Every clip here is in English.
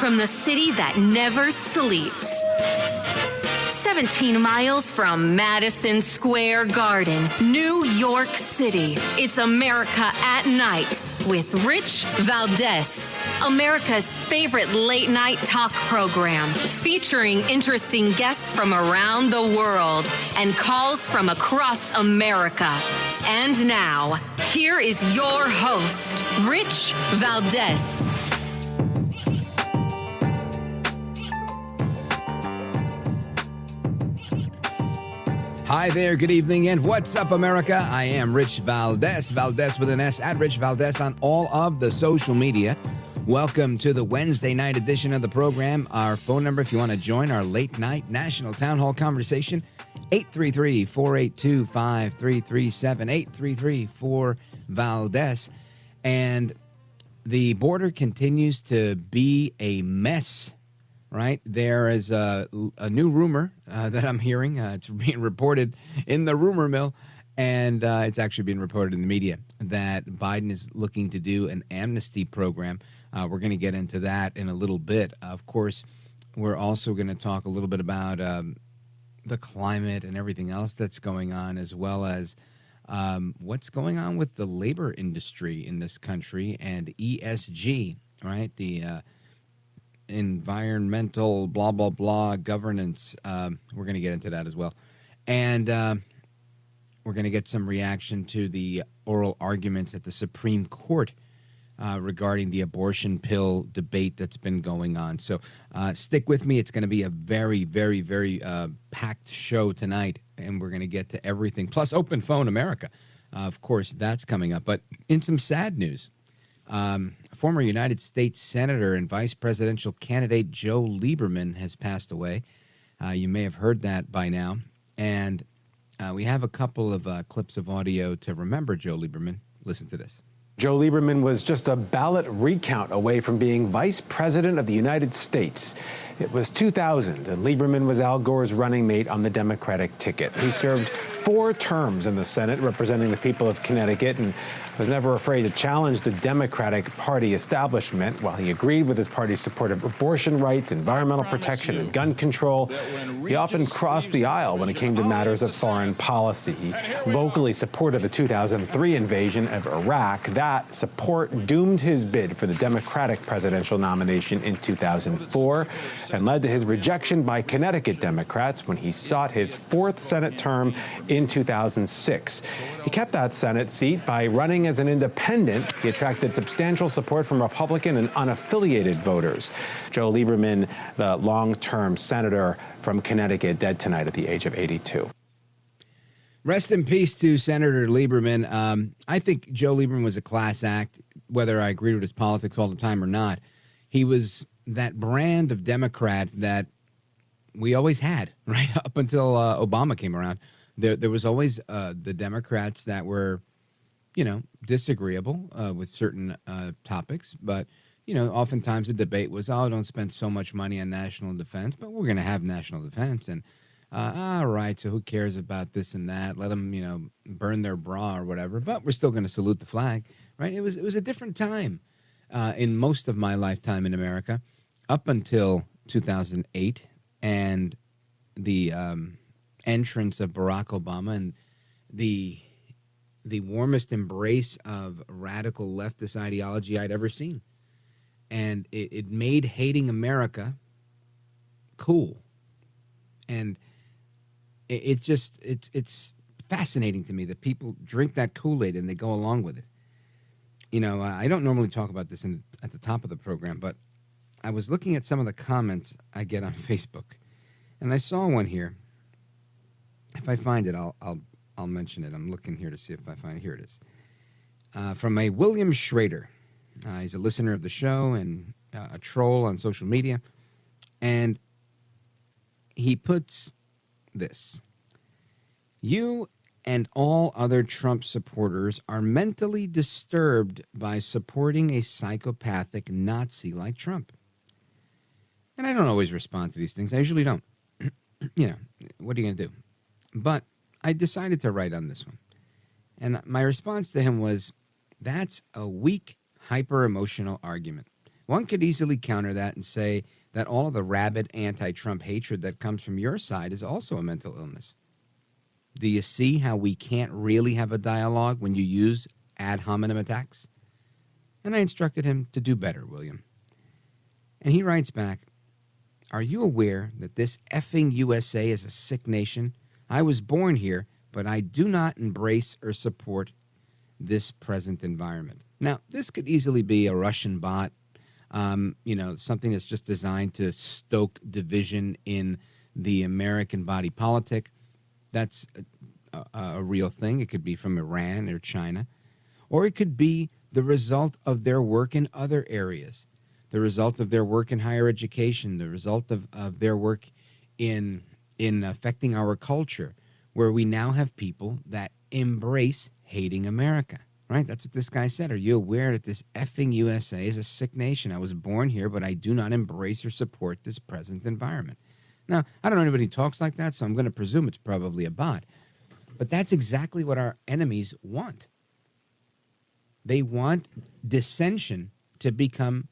from the city that never sleeps. 17 miles from Madison Square Garden, New York City. It's America at Night with Rich Valdez, America's favorite late-night talk program, featuring interesting guests from around the world and calls from across America. And now, here is your host, Rich Valdez. Hi there, good evening, and what's up, America? I am Rich Valdez, Valdez with an S, at Rich Valdez on all of the social media. Welcome to the Wednesday night edition of the program. Our phone number, if you want to join our late night national town hall conversation, 833-482-5337, 833-4-VALDEZ. And the border continues to be a mess. Right, there is a new rumor that I'm hearing. It's being reported in the rumor mill, and it's actually being reported in the media that Biden is looking to do an amnesty program. We're going to get into that in a little bit. Of course, we're also going to talk a little bit about the climate and everything else that's going on, as well as what's going on with the labor industry in this country and ESG, right? The environmental blah blah blah governance. We're going to get into that as well, and we're going to get some reaction to the oral arguments at the Supreme Court regarding the abortion pill debate that's been going on. So stick with me. It's going to be a very very packed show tonight, and we're going to get to everything, plus Open Phone America. Of course, that's coming up. But in some sad news, former United States Senator and Vice Presidential candidate Joe Lieberman has passed away. You may have heard that by now. And we have a couple of clips of audio to remember Joe Lieberman. Listen to this. Joe Lieberman was just a ballot recount away from being Vice President of the United States. It was 2000, and Lieberman was Al Gore's running mate on the Democratic ticket. He served 4 terms in the Senate representing the people of Connecticut and was never afraid to challenge the Democratic Party establishment. While he agreed with his party's support of abortion rights, environmental protection, and gun control, he often crossed the aisle when it came to matters of foreign policy. He vocally supported the 2003 invasion of Iraq. That support doomed his bid for the Democratic presidential nomination in 2004 and led to his rejection by Connecticut Democrats when he sought his 4th Senate term in 2006. He kept that Senate seat by running as an independent. He attracted substantial support from Republican and unaffiliated voters. Joe Lieberman, the long-term senator from Connecticut, dead tonight at the age of 82. Rest in peace to Senator Lieberman. I think Joe Lieberman was a class act, whether I agreed with his politics all the time or not. He was that brand of Democrat that we always had, right, up until Obama came around. There was always the Democrats that were, disagreeable with certain topics. But, oftentimes the debate was, don't spend so much money on national defense, but we're going to have national defense. And, all right, so who cares about this and that? Let them, burn their bra or whatever. But we're still going to salute the flag, right? It was a different time in most of my lifetime in America up until 2008 and the entrance of Barack Obama and the warmest embrace of radical leftist ideology I'd ever seen. And it made hating America cool. And it's fascinating to me that people drink that Kool-Aid and they go along with it. I don't normally talk about this at the top of the program, but I was looking at some of the comments I get on Facebook, and I saw one here. If I find it, I'll mention it. I'm looking here to see if I find it. Here it is. From a William Schrader. He's a listener of the show and a troll on social media. And he puts this. You and all other Trump supporters are mentally disturbed by supporting a psychopathic Nazi like Trump. And I don't always respond to these things. I usually don't. What are you going to do? But I decided to write on this one. And my response to him was, that's a weak, hyper-emotional argument. One could easily counter that and say that all of the rabid anti-Trump hatred that comes from your side is also a mental illness. Do you see how we can't really have a dialogue when you use ad hominem attacks? And I instructed him to do better, William. And he writes back, are you aware that this effing USA is a sick nation? I was born here, but I do not embrace or support this present environment. Now, this could easily be a Russian bot, something that's just designed to stoke division in the American body politic. That's a real thing. It could be from Iran or China, or it could be the result of their work in other areas, the result of their work in higher education, the result of their work in affecting our culture, where we now have people that embrace hating America, right? That's what this guy said. Are you aware that this effing USA is a sick nation? I was born here, but I do not embrace or support this present environment. Now, I don't know anybody who talks like that, so I'm going to presume it's probably a bot. But that's exactly what our enemies want. They want dissension to become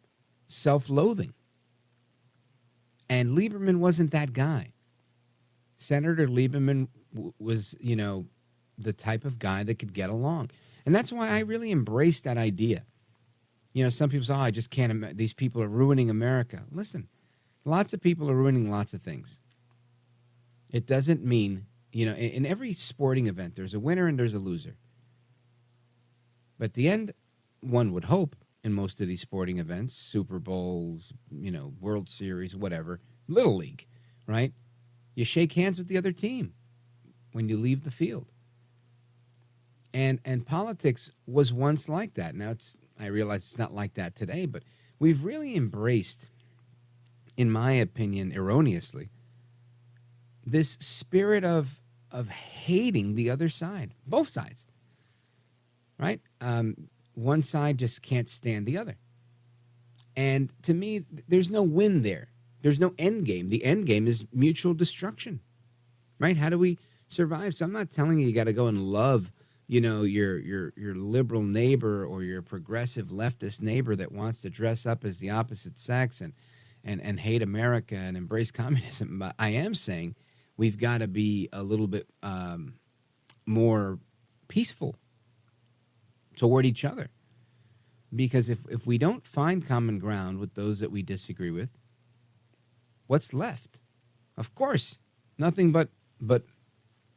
self-loathing. And Lieberman wasn't that guy. Senator Lieberman was, the type of guy that could get along. And that's why I really embraced that idea. Some people say, I just can't, these people are ruining America. Listen, lots of people are ruining lots of things. It doesn't mean, in every sporting event, there's a winner and there's a loser. But at the end, one would hope, in most of these sporting events, Super Bowls, World Series, whatever, Little League, right? You shake hands with the other team when you leave the field. And politics was once like that. Now, I realize it's not like that today, but we've really embraced, in my opinion, erroneously, this spirit of hating the other side, both sides, right? One side just can't stand the other. And to me, there's no win there. There's no end game. The end game is mutual destruction, right? How do we survive? So I'm not telling you got to go and love, your liberal neighbor or your progressive leftist neighbor that wants to dress up as the opposite sex and hate America and embrace communism. But I am saying we've got to be a little bit more peaceful toward each other. Because if we don't find common ground with those that we disagree with, what's left? Of course, nothing but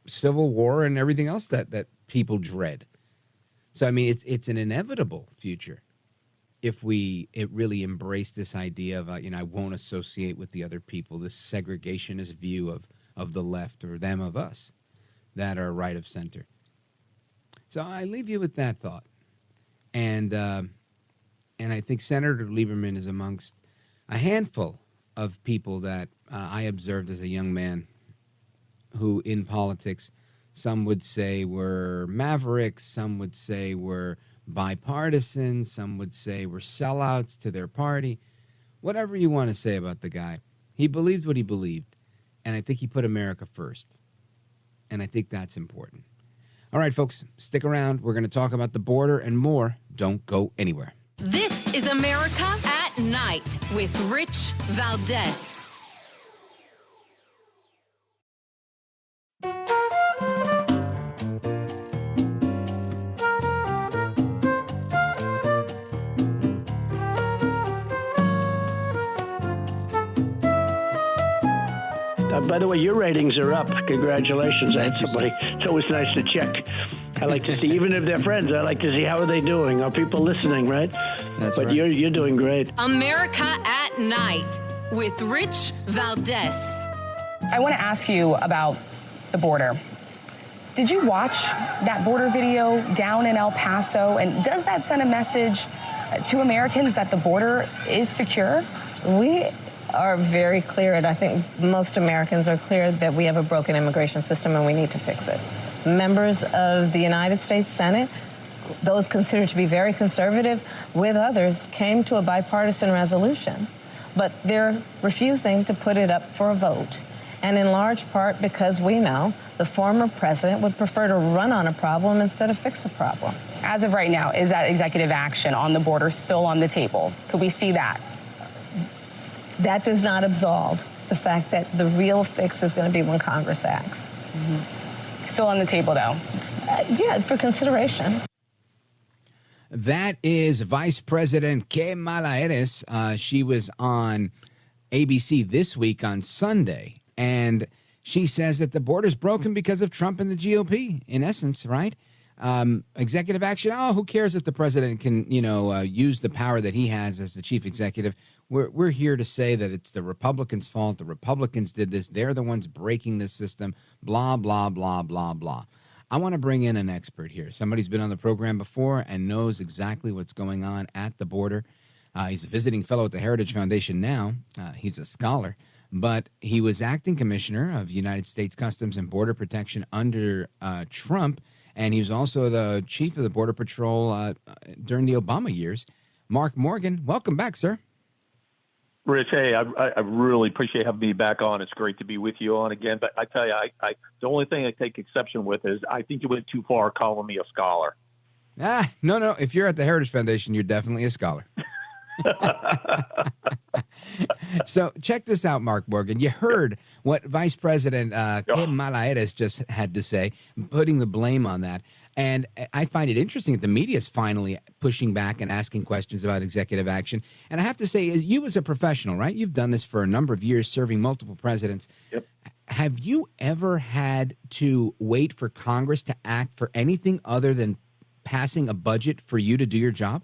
civil war and everything else that people dread. So, I mean, it's an inevitable future if it really embrace this idea of, I won't associate with the other people, this segregationist view of the left or them of us that are right of center. So I leave you with that thought. And I think Senator Lieberman is amongst a handful of people that I observed as a young man who in politics, some would say were mavericks, some would say were bipartisan, some would say were sellouts to their party. Whatever you want to say about the guy, he believed what he believed, and I think he put America first. And I think that's important. All right, folks, stick around. We're going to talk about the border and more. Don't go anywhere. This is America at Night with Rich Valdez. By the way, your ratings are up. Congratulations. Somebody. It's always nice to check. I like to see, even if they're friends, I like to see how are they doing. Are people listening, right? That's right. But you're doing great. America at Night with Rich Valdez. I want to ask you about the border. Did you watch that border video down in El Paso? And does that send a message to Americans that the border is secure? We are very clear, and I think most Americans are clear that we have a broken immigration system and we need to fix it. Members of the United States Senate, those considered to be very conservative, with others, came to a bipartisan resolution, but they're refusing to put it up for a vote. and in large part because we know the former president would prefer to run on a problem instead of fix a problem. As of right now, is that executive action on the border still on the table? Could we see that? That does not absolve the fact that the real fix is going to be when Congress acts. Mm-hmm. Still on the table, though? Yeah, for consideration. That is Vice President Que Mala Eres. She was on ABC This Week on Sunday, and she says that the border's broken because of Trump and the GOP, in essence, right? Executive action, who cares if the president can, use the power that he has as the chief executive? We're here to say that it's the Republicans' fault. The Republicans did this. They're the ones breaking this system, blah, blah, blah, blah, blah. I want to bring in an expert here. Somebody's been on the program before and knows exactly what's going on at the border. He's a visiting fellow at the Heritage Foundation now. He's a scholar, but he was acting commissioner of United States Customs and Border Protection under Trump, and he was also the chief of the Border Patrol during the Obama years. Mark Morgan, welcome back, sir. Rich, hey, I really appreciate having me back on. It's great to be with you on again. But I tell you, the only thing I take exception with is I think you went too far calling me a scholar. No. If you're at the Heritage Foundation, you're definitely a scholar. So check this out, Mark Morgan. You heard what Vice President Que Mala Eres just had to say, putting the blame on that. And I find it interesting that the media is finally pushing back and asking questions about executive action. And I have to say, you as a professional, right? You've done this for a number of years, serving multiple presidents. Yep. Have you ever had to wait for Congress to act for anything other than passing a budget for you to do your job?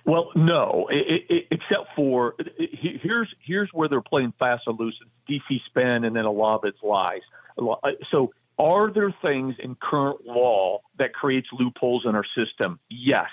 Well, no, except for here's where they're playing fast and loose. It's DC spin and then a lot of it's lies. So are there things in current law that creates loopholes in our system? Yes.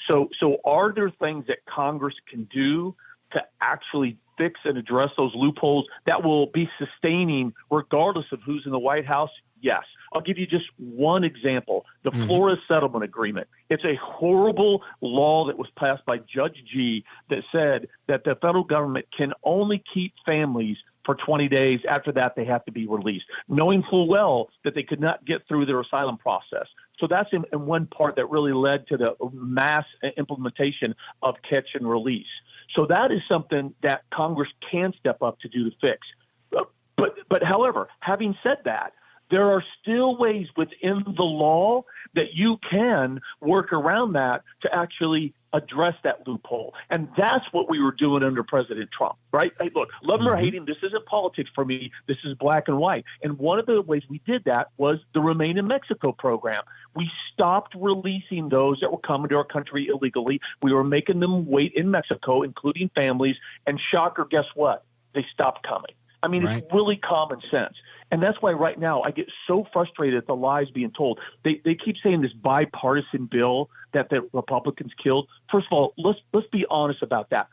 So are there things that Congress can do to actually fix and address those loopholes that will be sustaining regardless of who's in the White House? Yes. I'll give you just one example, the Flores Settlement Agreement. It's a horrible law that was passed by Judge G that said that the federal government can only keep families for 20 days. After that, they have to be released, knowing full well that they could not get through their asylum process. So that's in one part that really led to the mass implementation of catch and release. So that is something that Congress can step up to do to fix. But however, having said that, there are still ways within the law that you can work around that to actually address that loophole. And that's what we were doing under President Trump, right? Hey, look, love him or hate him, this isn't politics for me. This is black and white. And one of the ways we did that was the Remain in Mexico program. We stopped releasing those that were coming to our country illegally. We were making them wait in Mexico, including families. And shocker, guess what? They stopped coming. I mean, It's really common sense. And that's why right now I get so frustrated at the lies being told. They keep saying this bipartisan bill that the Republicans killed. First of all, let's be honest about that.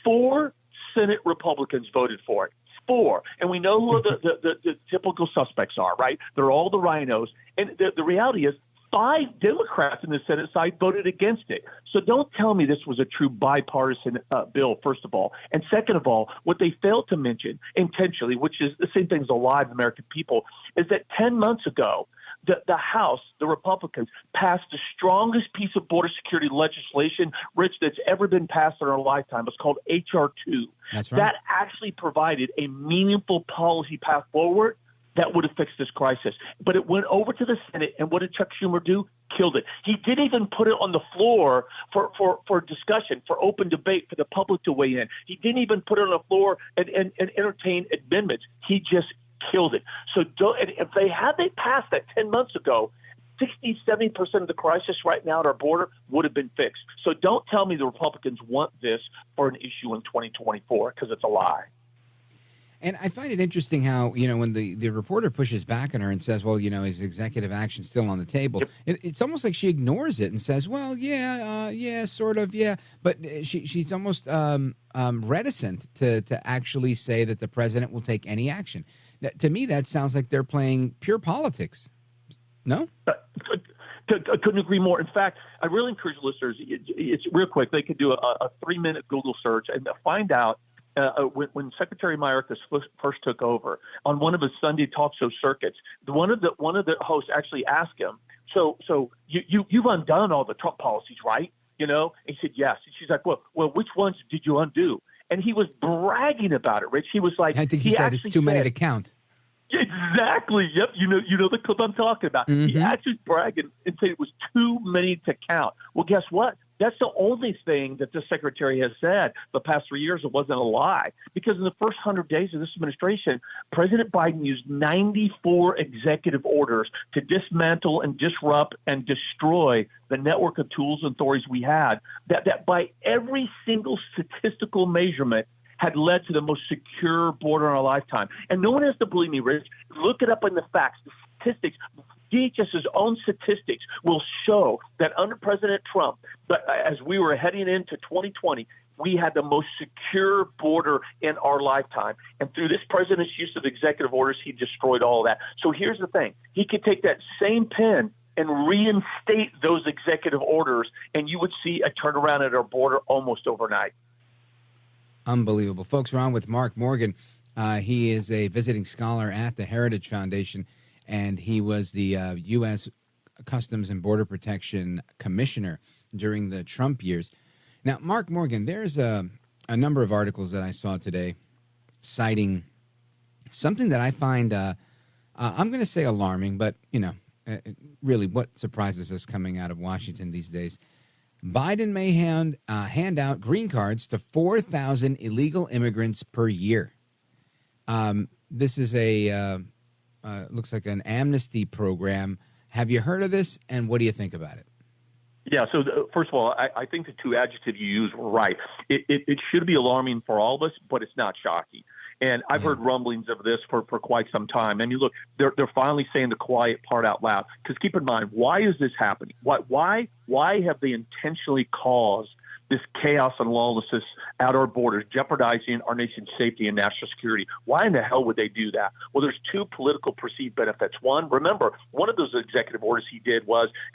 4 Senate Republicans voted for it. 4. And we know who the typical suspects are, right? They're all the rhinos. And the reality is 5 Democrats in the Senate side voted against it. So don't tell me this was a true bipartisan bill, first of all. And second of all, what they failed to mention intentionally, which is the same thing as a lie of the American people, is that 10 months ago, the House, the Republicans, passed the strongest piece of border security legislation, Rich, that's ever been passed in our lifetime. It's called H.R. 2. That's right. That actually provided a meaningful policy path forward that would have fixed this crisis. But it went over to the Senate, and what did Chuck Schumer do? Killed it. He didn't even put it on the floor for discussion, for open debate, for the public to weigh in. He didn't even put it on the floor and entertain amendments. He just killed it. So if they passed that 10 months ago, 60-70% of the crisis right now at our border would have been fixed. So don't tell me the Republicans want this for an issue in 2024, because it's a lie. And I find it interesting how, when the reporter pushes back on her and says, well, is executive action still on the table? Yep. It's almost like she ignores it and says, well, yeah, sort of, yeah. But she's almost reticent to actually say that the president will take any action. To me, that sounds like they're playing pure politics. No? I couldn't agree more. In fact, I really encourage listeners, it's real quick, they could do a 3-minute Google search and find out when Secretary Mayorkas first took over on one of his Sunday talk show circuits, one of the hosts actually asked him, "So you've undone all the Trump policies, right?" And he said, "Yes." And she's like, "Well, which ones did you undo?" And he was bragging about it, Rich. He was like, I think he said it's too many to count. Exactly. Yep. You know the clip I'm talking about. Mm-hmm. He actually bragged and said it was too many to count. Well, guess what? That's the only thing that the secretary has said the past 3 years. It wasn't a lie, because in the first 100 days of this administration, President Biden used 94 executive orders to dismantle and disrupt and destroy the network of tools and authorities we had that by every single statistical measurement had led to the most secure border in our lifetime. And no one has to believe me, Rich. Look it up in the facts, the statistics. DHS's own statistics will show that under President Trump, as we were heading into 2020, we had the most secure border in our lifetime. And through this president's use of executive orders, he destroyed all of that. So here's the thing. He could take that same pen and reinstate those executive orders, and you would see a turnaround at our border almost overnight. Unbelievable. Folks, we're on with Mark Morgan. He is a visiting scholar at the Heritage Foundation, and he was the U.S. Customs and Border Protection Commissioner during the Trump years. Now, Mark Morgan, there's a number of articles that I saw today citing something that I find, I'm going to say alarming, but, really what surprises us coming out of Washington these days. Biden may hand out green cards to 4,000 illegal immigrants per year. This is looks like an amnesty program. Have you heard of this, and what do you think about it? Yeah, so first of all, I think the two adjectives you used were right. It should be alarming for all of us, but it's not shocking. And I've heard rumblings of this for quite some time. I mean, look, they're finally saying the quiet part out loud. Because keep in mind, why is this happening? Why have they intentionally caused this chaos and lawlessness at our borders, jeopardizing our nation's safety and national security? Why in the hell would they do that? Well, there's two political perceived benefits. One, remember, one of those executive orders he did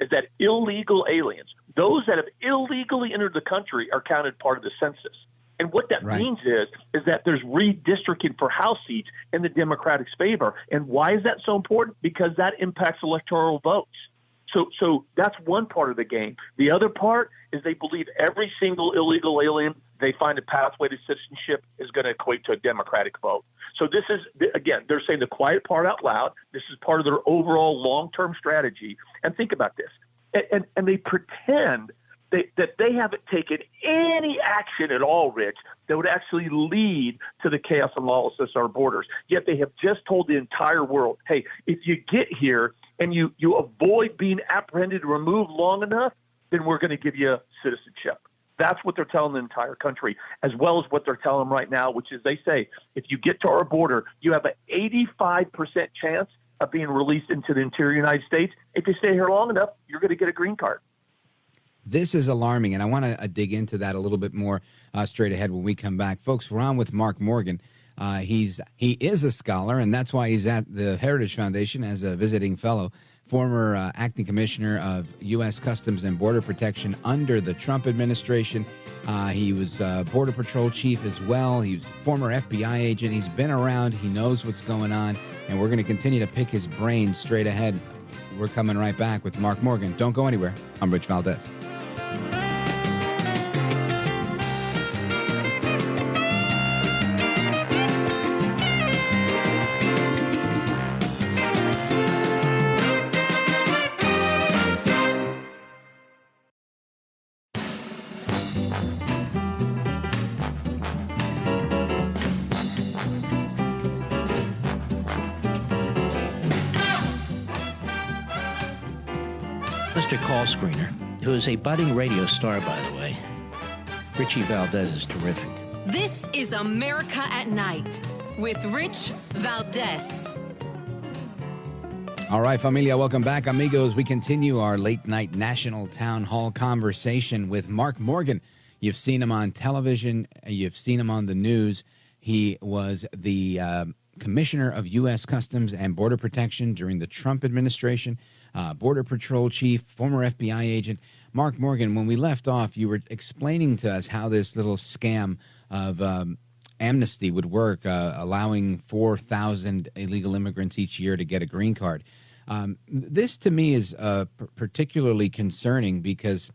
is that illegal aliens, those that have illegally entered the country, are counted part of the census. And what that means is that there's redistricting for House seats in the Democratic's favor. And why is that so important? Because that impacts electoral votes. So that's one part of the game. The other part is they believe every single illegal alien they find a pathway to citizenship is going to equate to a Democratic vote. So this is, again, they're saying the quiet part out loud. This is part of their overall long-term strategy. And think about this. And they pretend that they haven't taken any action at all, Rich, that would actually lead to the chaos and lawlessness at our borders. Yet they have just told the entire world, hey, if you get here and you avoid being apprehended and removed long enough, then we're going to give you citizenship. That's what they're telling the entire country, as well as what they're telling them right now, which is they say, if you get to our border, you have an 85% chance of being released into the interior United States. If you stay here long enough, you're going to get a green card. This is alarming, and I want to dig into that a little bit more straight ahead when we come back. Folks, we're on with Mark Morgan. He is a scholar, and that's why he's at the Heritage Foundation as a visiting fellow, former acting commissioner of U.S. Customs and Border Protection under the Trump administration. He was Border Patrol chief as well. He was former FBI agent. He's been around. He knows what's going on, and we're going to continue to pick his brain straight ahead. We're coming right back with Mark Morgan. Don't go anywhere. I'm Rich Valdez. Mr. Call Screener, who is a budding radio star, by the way. Richie Valdez is terrific. This is America at Night with Rich Valdez. All right, familia, welcome back, amigos. We continue our late-night national town hall conversation with Mark Morgan. You've seen him on television. You've seen him on the news. He was the commissioner of U.S. Customs and Border Protection during the Trump administration, Border Patrol chief, former FBI agent. Mark Morgan, when we left off, you were explaining to us how this little scam of amnesty would work, allowing 4,000 illegal immigrants each year to get a green card. This to me is particularly concerning because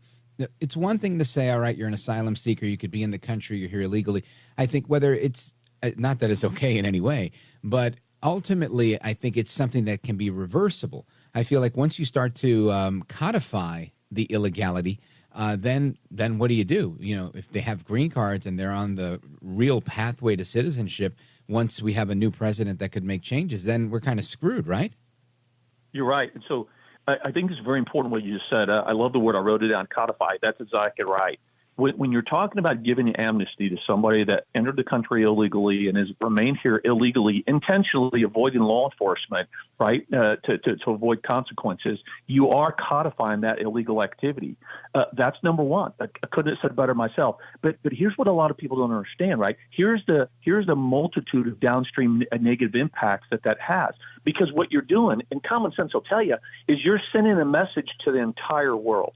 it's one thing to say, all right, you're an asylum seeker, you could be in the country, you're here illegally. I think whether it's, not that it's okay in any way, but ultimately I think it's something that can be reversible. I feel like once you start to codify the illegality, then what do you do? You know, if they have green cards and they're on the real pathway to citizenship, once we have a new president that could make changes, then we're kind of screwed, right? You're right. And so I think it's very important what you just said. I love the word. I wrote it down, codify. That's exactly right. When you're talking about giving amnesty to somebody that entered the country illegally and has remained here illegally, intentionally avoiding law enforcement, right, to avoid consequences, you are codifying that illegal activity. That's number one. I couldn't have said it better myself. But here's what a lot of people don't understand, right? Here's the multitude of downstream negative impacts that has. Because what you're doing, and common sense will tell you, is you're sending a message to the entire world.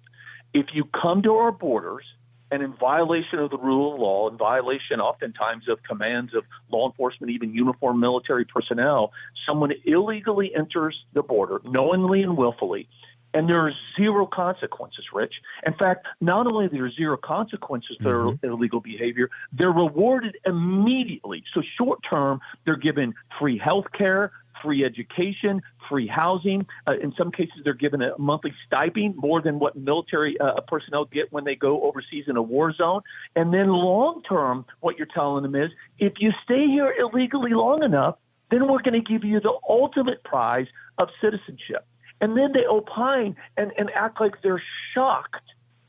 If you come to our borders, and in violation of the rule of law, in violation oftentimes of commands of law enforcement, even uniformed military personnel, someone illegally enters the border, knowingly and willfully, and there are zero consequences, Rich. In fact, not only are there zero consequences to their illegal behavior, they're rewarded immediately. So short term, they're given free health care, free education, free housing. In some cases, they're given a monthly stipend, more than what military personnel get when they go overseas in a war zone. And then long term, what you're telling them is, if you stay here illegally long enough, then we're going to give you the ultimate prize of citizenship. And then they opine and act like they're shocked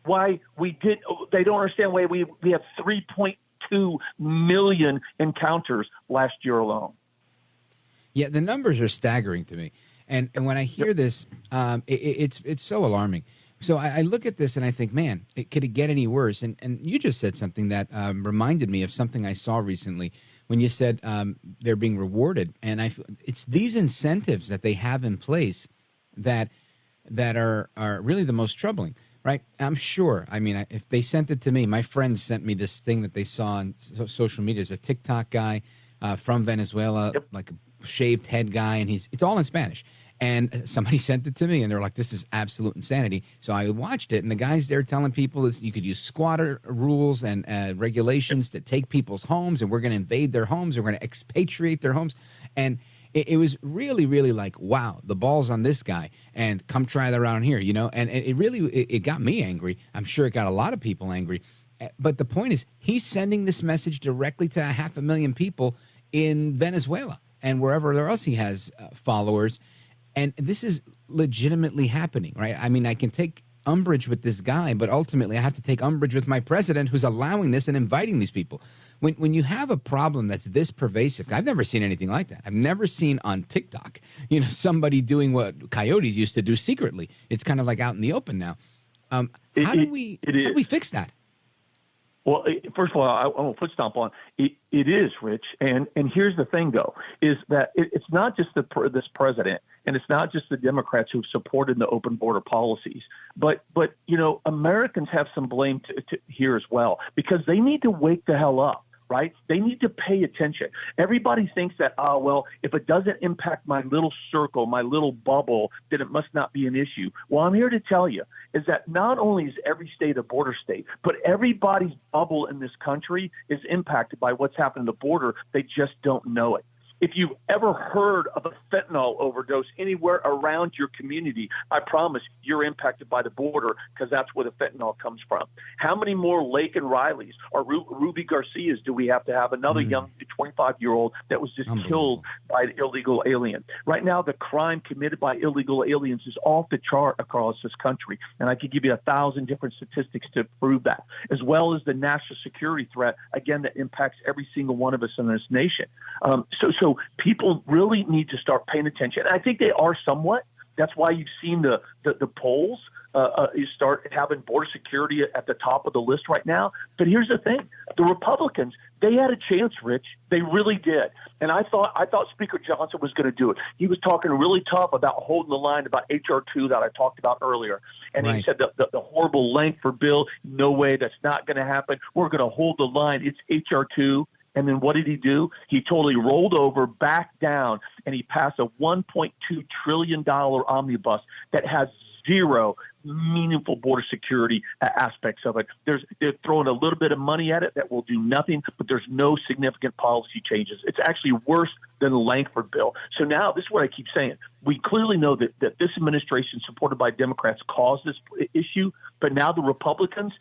why they don't understand why we have 3.2 million encounters last year alone. Yeah, the numbers are staggering to me. And when I hear this, it's so alarming. So I look at this and I think, man, could it get any worse? And you just said something that reminded me of something I saw recently when you said they're being rewarded. And it's these incentives that they have in place that are really the most troubling, right? I'm sure. I mean, if they sent it to me, my friends sent me this thing that they saw on social media. There's a TikTok guy from Venezuela, like a shaved head guy, and it's all in Spanish. And somebody sent it to me, and they're like, this is absolute insanity. So I watched it, and the guy's there telling people you could use squatter rules and regulations to take people's homes, and we're going to invade their homes, and we're going to expatriate their homes. And it was really, really like, wow, the ball's on this guy, and come try that around here, you know? And it got me angry. I'm sure it got a lot of people angry. But the point is, he's sending this message directly to 500,000 people in Venezuela and wherever else he has followers. And this is legitimately happening, right? I mean, I can take umbrage with this guy, but ultimately I have to take umbrage with my president who's allowing this and inviting these people. When you have a problem that's this pervasive, I've never seen anything like that. I've never seen on TikTok, somebody doing what coyotes used to do secretly. It's kind of like out in the open now. How do we fix that? Well, first of all, I want to foot stomp on it. It is, Rich, and here's the thing, though, is that it's not just this president, and it's not just the Democrats who've supported the open border policies, but Americans have some blame here as well, because they need to wake the hell up. Right? They need to pay attention. Everybody thinks that, if it doesn't impact my little circle, my little bubble, then it must not be an issue. Well, I'm here to tell you is that not only is every state a border state, but everybody's bubble in this country is impacted by what's happened at the border. They just don't know it. If you've ever heard of a fentanyl overdose anywhere around your community, I promise you're impacted by the border, because that's where the fentanyl comes from. How many more Lake and Rileys or Ruby Garcias do we have to have? Another young 25-year-old that was just killed by an illegal alien. Right now, the crime committed by illegal aliens is off the chart across this country, and I could give you 1,000 different statistics to prove that, as well as the national security threat, again, that impacts every single one of us in this nation. So people really need to start paying attention. And I think they are somewhat. That's why you've seen the polls you start having border security at the top of the list right now. But here's the thing. The Republicans, they had a chance, Rich. They really did. And I thought Speaker Johnson was going to do it. He was talking really tough about holding the line about H.R. 2 that I talked about earlier. And He said the horrible length for bill, no way, that's not going to happen. We're going to hold the line. It's H.R. 2. And then what did he do? He totally rolled over, back down, and he passed a $1.2 trillion omnibus that has zero meaningful border security aspects of it. They're throwing a little bit of money at it that will do nothing, but there's no significant policy changes. It's actually worse than the Langford bill. So now, this is what I keep saying. We clearly know that this administration, supported by Democrats, caused this issue, but now the Republicans,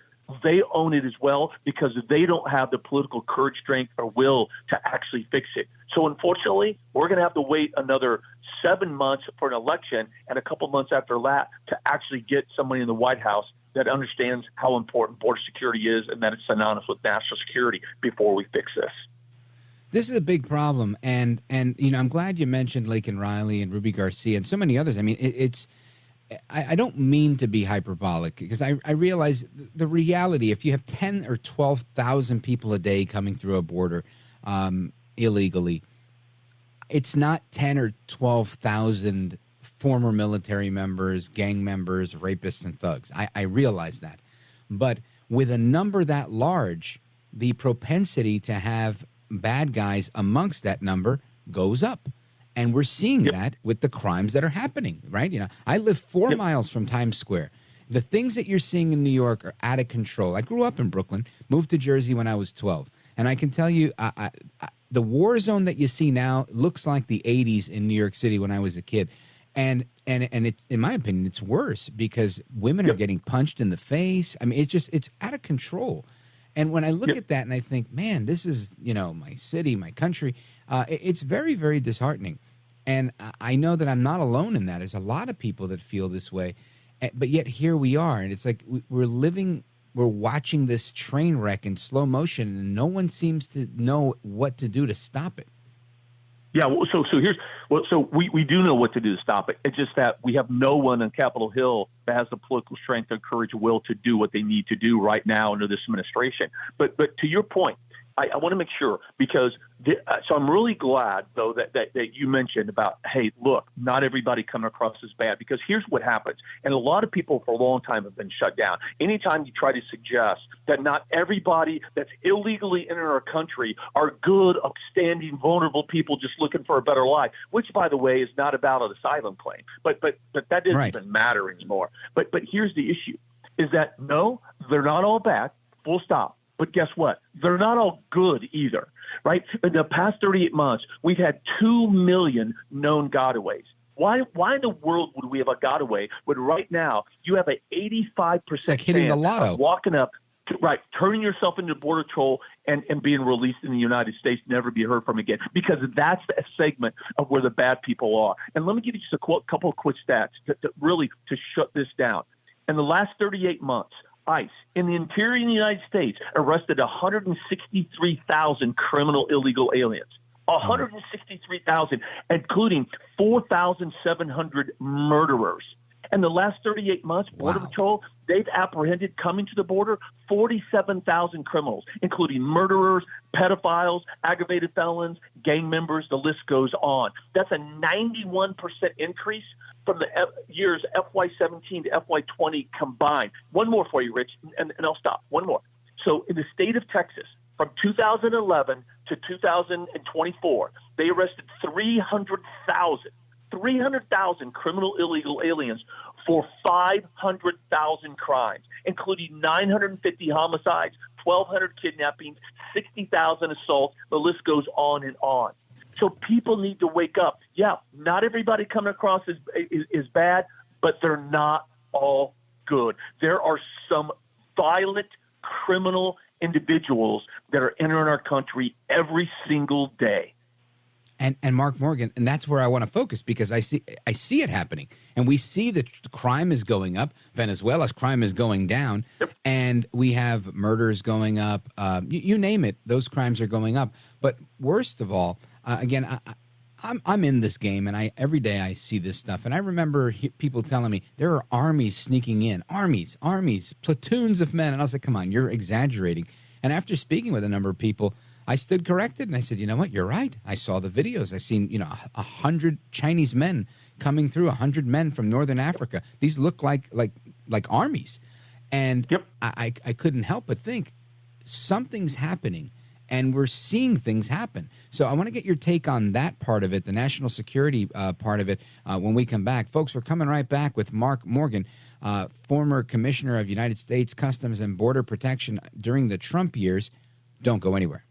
they own it as well because they don't have the political courage, strength, or will to actually fix it. So unfortunately, we're going to have to wait another 7 months for an election and a couple months after that to actually get somebody in the White House that understands how important border security is and that it's synonymous with national security before we fix this. This is a big problem, and I'm glad you mentioned Laken Riley and Ruby Garcia and so many others. I mean, I don't mean to be hyperbolic because I realize the reality. If you have 10 or 12,000 people a day coming through a border illegally, it's not 10 or 12,000 former military members, gang members, rapists, and thugs. I realize that. But with a number that large, the propensity to have bad guys amongst that number goes up. And we're seeing that with the crimes that are happening, right? I live 4 miles from Times Square. The things that you're seeing in New York are out of control. I grew up in Brooklyn, moved to Jersey when I was 12. And I can tell you, the war zone that you see now looks like the 80s in New York City when I was a kid. And it, in my opinion, it's worse because women are getting punched in the face. I mean, it's out of control. And when I look at that and I think, man, this is, my city, my country, it's very, very disheartening. And I know that I'm not alone in that. There's a lot of people that feel this way. But yet here we are. And it's like we're watching this train wreck in slow motion, and no one seems to know what to do to stop it. Yeah, so we do know what to do to stop it. It's just that we have no one on Capitol Hill that has the political strength and courage and will to do what they need to do right now under this administration. But to your point, I want to make sure because so I'm really glad though that you mentioned about, hey, look, not everybody coming across as bad, because here's what happens. And a lot of people for a long time have been shut down. Anytime you try to suggest that not everybody that's illegally in our country are good, upstanding, vulnerable people just looking for a better life, which by the way is not a valid asylum claim, but that doesn't even matter anymore. But here's the issue is that no, they're not all bad, full stop. But guess what? They're not all good either, right? In the past 38 months, we've had 2 million known gotaways. Why in the world would we have a gotaway when right now you have an 85% like hitting the lotto. Of walking up, turning yourself into Border Patrol and being released in the United States, never be heard from again, because that's a segment of where the bad people are. And let me give you just a couple of quick stats to really shut this down. In the last 38 months, ICE in the interior of the United States arrested 163,000 criminal illegal aliens. 163,000, including 4,700 murderers. In the last 38 months, Border Patrol, they've apprehended, coming to the border, 47,000 criminals, including murderers, pedophiles, aggravated felons, gang members, the list goes on. That's a 91% increase from the years FY17 to FY20 combined. One more for you, Rich, and I'll stop. One more. So in the state of Texas, from 2011 to 2024, they arrested 300,000 criminal illegal aliens for 500,000 crimes, including 950 homicides, 1,200 kidnappings, 60,000 assaults. The list goes on and on. So people need to wake up. Yeah, not everybody coming across is bad, but they're not all good. There are some violent criminal individuals that are entering our country every single day. And Mark Morgan, and that's where I want to focus, because I see it happening, and we see that crime is going up. Venezuela's crime is going down, and we have murders going up. You name it, those crimes are going up. But worst of all, again, I'm in this game, and every day I see this stuff, and I remember people telling me there are armies sneaking in, armies, platoons of men, and I was like, come on, you're exaggerating. And after speaking with a number of people, I stood corrected, and I said, you know what, you're right. I saw the videos. I seen 100 Chinese men coming through, 100 men from Northern Africa. These look like armies, and I couldn't help but think something's happening. And we're seeing things happen. So I want to get your take on that part of it, the national security part of it, when we come back. Folks, we're coming right back with Mark Morgan, former Commissioner of United States Customs and Border Protection during the Trump years. Don't go anywhere.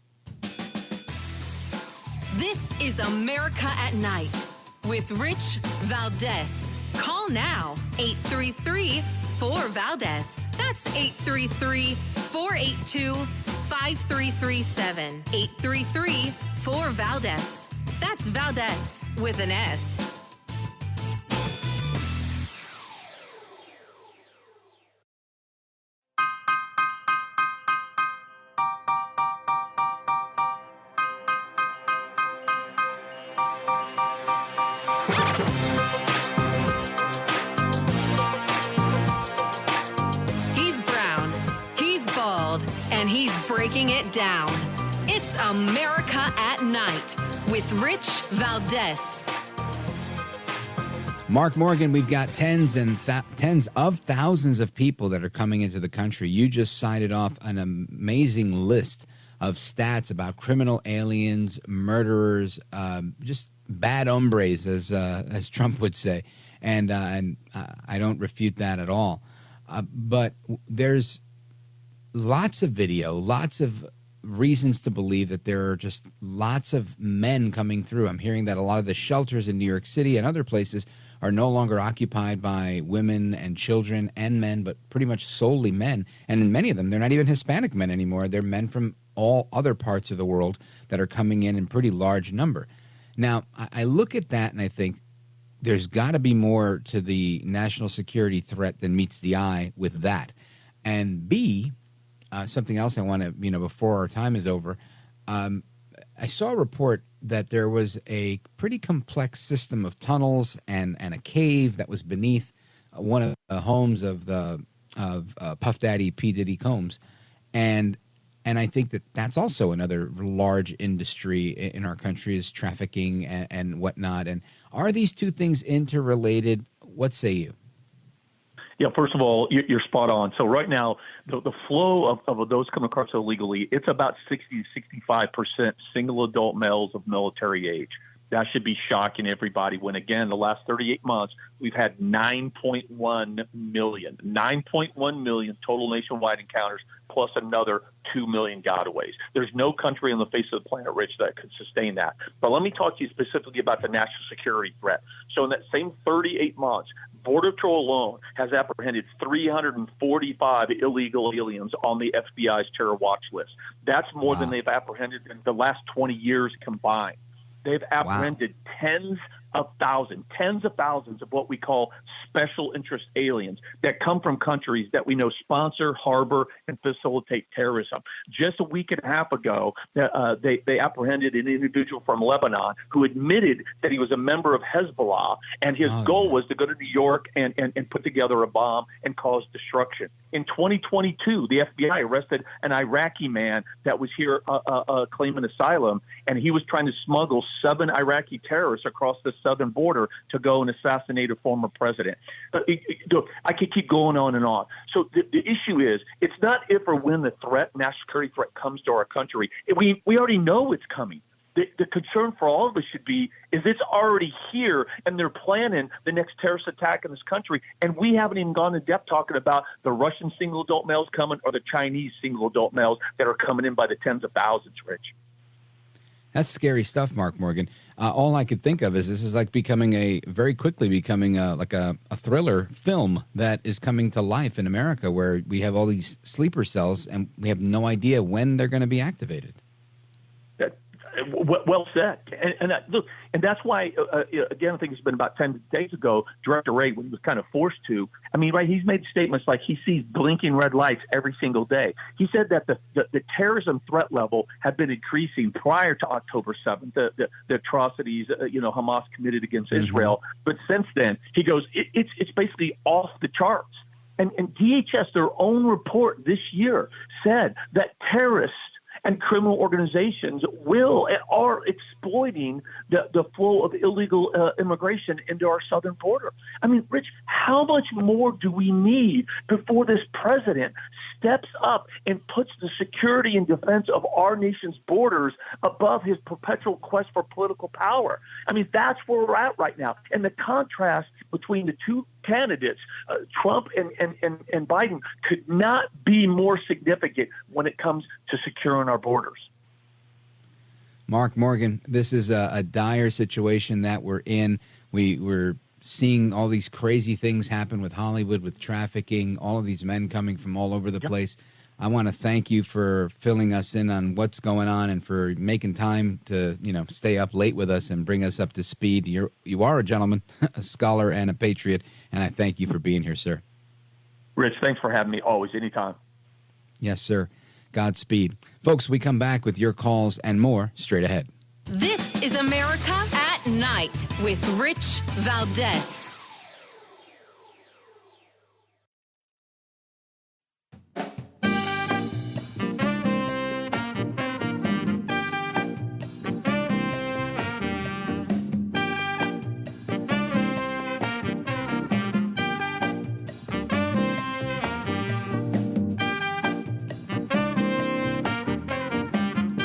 This is America at Night with Rich Valdez. Call now, 833-4-VALDEZ. That's 833-482-5337. 833-4-VALDEZ. That's Valdez with an S. He's brown, he's bald, and he's breaking it down. It's America at Night with Rich Valdez. Mark Morgan, we've got tens of thousands of people that are coming into the country. You just cited off an amazing list of stats about criminal aliens, murderers, just bad hombres, as Trump would say, and I don't refute that at all. But there's lots of video, lots of reasons to believe that there are just lots of men coming through. I'm hearing that a lot of the shelters in New York City and other places are no longer occupied by women and children and men, but pretty much solely men. And in many of them, they're not even Hispanic men anymore. They're men from all other parts of the world that are coming in pretty large number. Now, I look at that and I think there's got to be more to the national security threat than meets the eye with that. And B, something else I want to, before our time is over, I saw a report that there was a pretty complex system of tunnels and a cave that was beneath one of the homes of Puff Daddy P. Diddy Combs. And I think that that's also another large industry in our country, is trafficking and whatnot. And are these two things interrelated? What say you? Yeah, first of all, you're spot on. So right now, the flow of those coming across illegally, it's about 60 to 65% single adult males of military age. That should be shocking everybody when, again, the last 38 months, we've had 9.1 million total nationwide encounters, plus another 2 million gotaways. There's no country on the face of the planet, Rich, that could sustain that. But let me talk to you specifically about the national security threat. So in that same 38 months, Border Patrol alone has apprehended 345 illegal aliens on the FBI's terror watch list. That's more than they've apprehended in the last 20 years combined. They've apprehended tens of thousands of what we call special interest aliens that come from countries that we know sponsor, harbor, and facilitate terrorism. Just a week and a half ago, they apprehended an individual from Lebanon who admitted that he was a member of Hezbollah, and his goal was to go to New York and put together a bomb and cause destruction. In 2022, the FBI arrested an Iraqi man that was here claiming asylum, and he was trying to smuggle 7 Iraqi terrorists across the southern border to go and assassinate a former president. I could keep going on and on. So the issue is, it's not if or when the national security threat comes to our country. We already know it's coming. The concern for all of us should be is it's already here, and they're planning the next terrorist attack in this country, and we haven't even gone in depth talking about the Russian single adult males coming or the Chinese single adult males that are coming in by the tens of thousands, Rich. That's scary stuff, Mark Morgan. All I could think of is this is like very quickly becoming like a thriller film that is coming to life in America, where we have all these sleeper cells and we have no idea when they're going to be activated. Well said. And that's why, again, I think it's been about 10 days ago, Director Wray, when he was kind of forced to, he's made statements like he sees blinking red lights every single day. He said that the terrorism threat level had been increasing prior to October 7th, the atrocities, Hamas committed against Israel. But since then, he goes, it's basically off the charts. And DHS, their own report this year, said that terrorists and criminal organizations will and are exploiting the flow of illegal immigration into our southern border. I mean, Rich, how much more do we need before this president steps up and puts the security and defense of our nation's borders above his perpetual quest for political power? I mean, that's where we're at right now. And the contrast between the two candidates, Trump and Biden, could not be more significant when it comes to securing our borders. Mark Morgan, this is a dire situation that we're in. We're seeing all these crazy things happen with Hollywood, with trafficking, all of these men coming from all over the place. I want to thank you for filling us in on what's going on and for making time to, stay up late with us and bring us up to speed. You are a gentleman, a scholar, and a patriot, and I thank you for being here, sir. Rich, thanks for having me always, anytime. Yes, sir. Godspeed. Folks, we come back with your calls and more straight ahead. This is America at Night with Rich Valdez.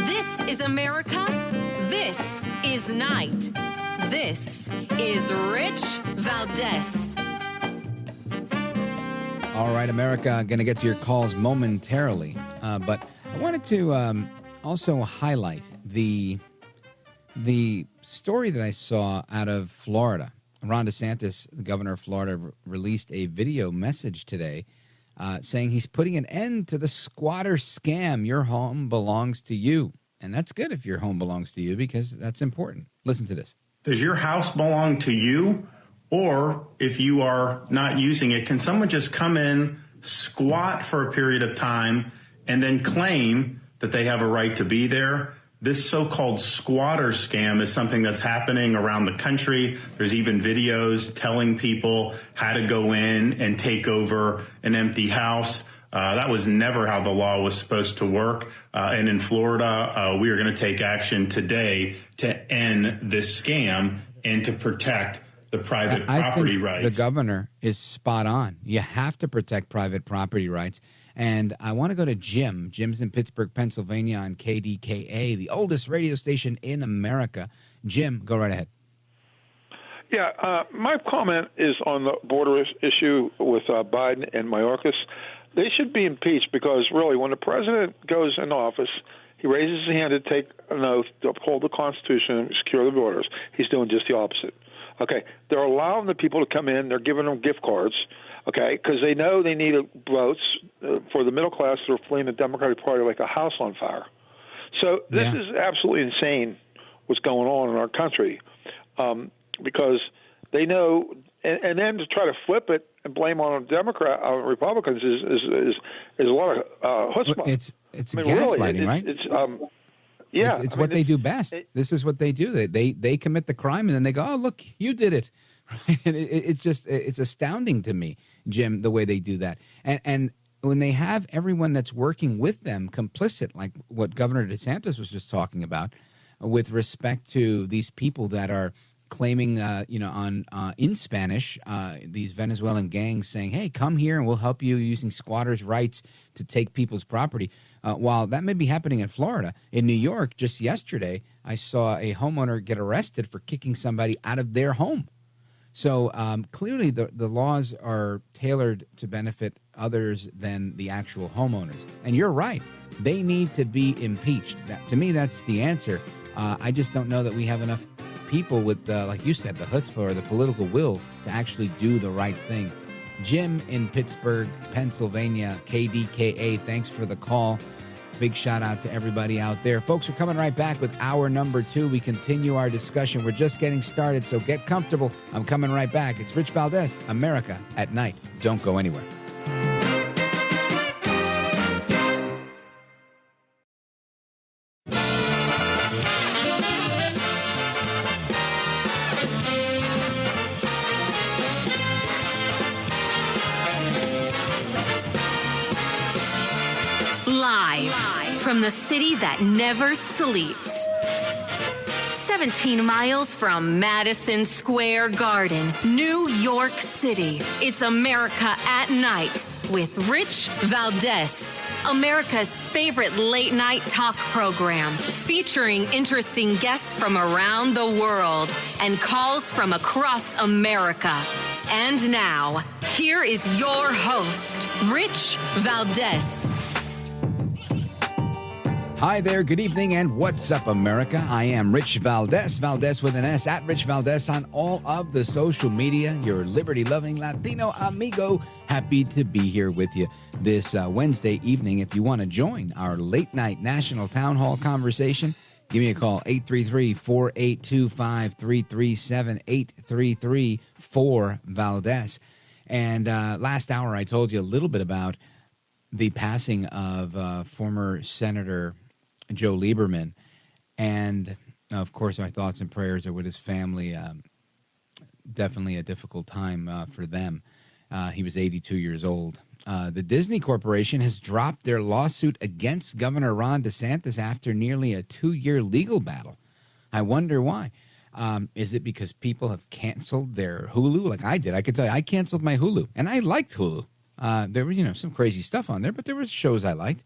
This is America. This is Night. This is Rich Valdez. All right, America, I'm going to get to your calls momentarily, but I wanted to also highlight the story that I saw out of Florida. Ron DeSantis, the governor of Florida, released a video message today saying he's putting an end to the squatter scam. Your home belongs to you. And that's good if your home belongs to you because that's important. Listen to this. Does your house belong to you? Or if you are not using it, can someone just come in, squat for a period of time, and then claim that they have a right to be there? This so-called squatter scam is something that's happening around the country. There's even videos telling people how to go in and take over an empty house. That was never how the law was supposed to work. And in Florida, we are going to take action today to end this scam and to protect the private property rights. The governor is spot on. You have to protect private property rights. And I want to go to Jim. Jim's in Pittsburgh, Pennsylvania on KDKA, the oldest radio station in America. Jim, go right ahead. Yeah, my comment is on the border issue with Biden and Mayorkas. They should be impeached because, really, when the president goes in office, he raises his hand to take an oath to uphold the Constitution and secure the borders. He's doing just the opposite. Okay, they're allowing the people to come in. They're giving them gift cards, okay, because they know they need votes for the middle class that are fleeing the Democratic Party like a house on fire. So this is absolutely insane what's going on in our country because they know, and then to try to flip it and blame on Republicans is a lot of chutzpah. It's gaslighting, really, right? It's what they do best. This is what they do. They commit the crime and then they go, "Oh, look, you did it." Right? And it's astounding to me, Jim, the way they do that. And when they have everyone that's working with them complicit, like what Governor DeSantis was just talking about, with respect to these people that are claiming, in Spanish, these Venezuelan gangs saying, "Hey, come here and we'll help you," using squatters' rights to take people's property. While that may be happening in Florida, in New York, just yesterday, I saw a homeowner get arrested for kicking somebody out of their home. So clearly the laws are tailored to benefit others than the actual homeowners. And you're right. They need to be impeached. To me, that's the answer. I just don't know that we have enough people with, like you said, the chutzpah or the political will to actually do the right thing. Jim in Pittsburgh, Pennsylvania, KDKA, thanks for the call. Big shout out to everybody out there. Folks, we're coming right back with hour number 2. We continue our discussion. We're just getting started, so get comfortable. I'm coming right back. It's Rich Valdez, America at Night. Don't go anywhere. from the city that never sleeps. 17 miles from Madison Square Garden, New York City. It's America at Night with Rich Valdez, America's favorite late night talk program, featuring interesting guests from around the world and calls from across America. And now, here is your host, Rich Valdez. Hi there, good evening, and what's up, America? I am Rich Valdez, Valdez with an S, at Rich Valdez on all of the social media, your liberty-loving Latino amigo. Happy to be here with you this Wednesday evening. If you want to join our late-night national town hall conversation, give me a call, 833-482-5337, 833-4-Valdez. And last hour, I told you a little bit about the passing of former Senator Joe Lieberman, and of course our thoughts and prayers are with his family. Definitely a difficult time for them. He was 82 years old. The Disney Corporation has dropped their lawsuit against Governor Ron DeSantis after nearly a 2-year legal battle. I wonder why. Is it because people have canceled their Hulu like I did? I could tell you I canceled my Hulu, and I liked Hulu. There were, some crazy stuff on there, but there were shows I liked.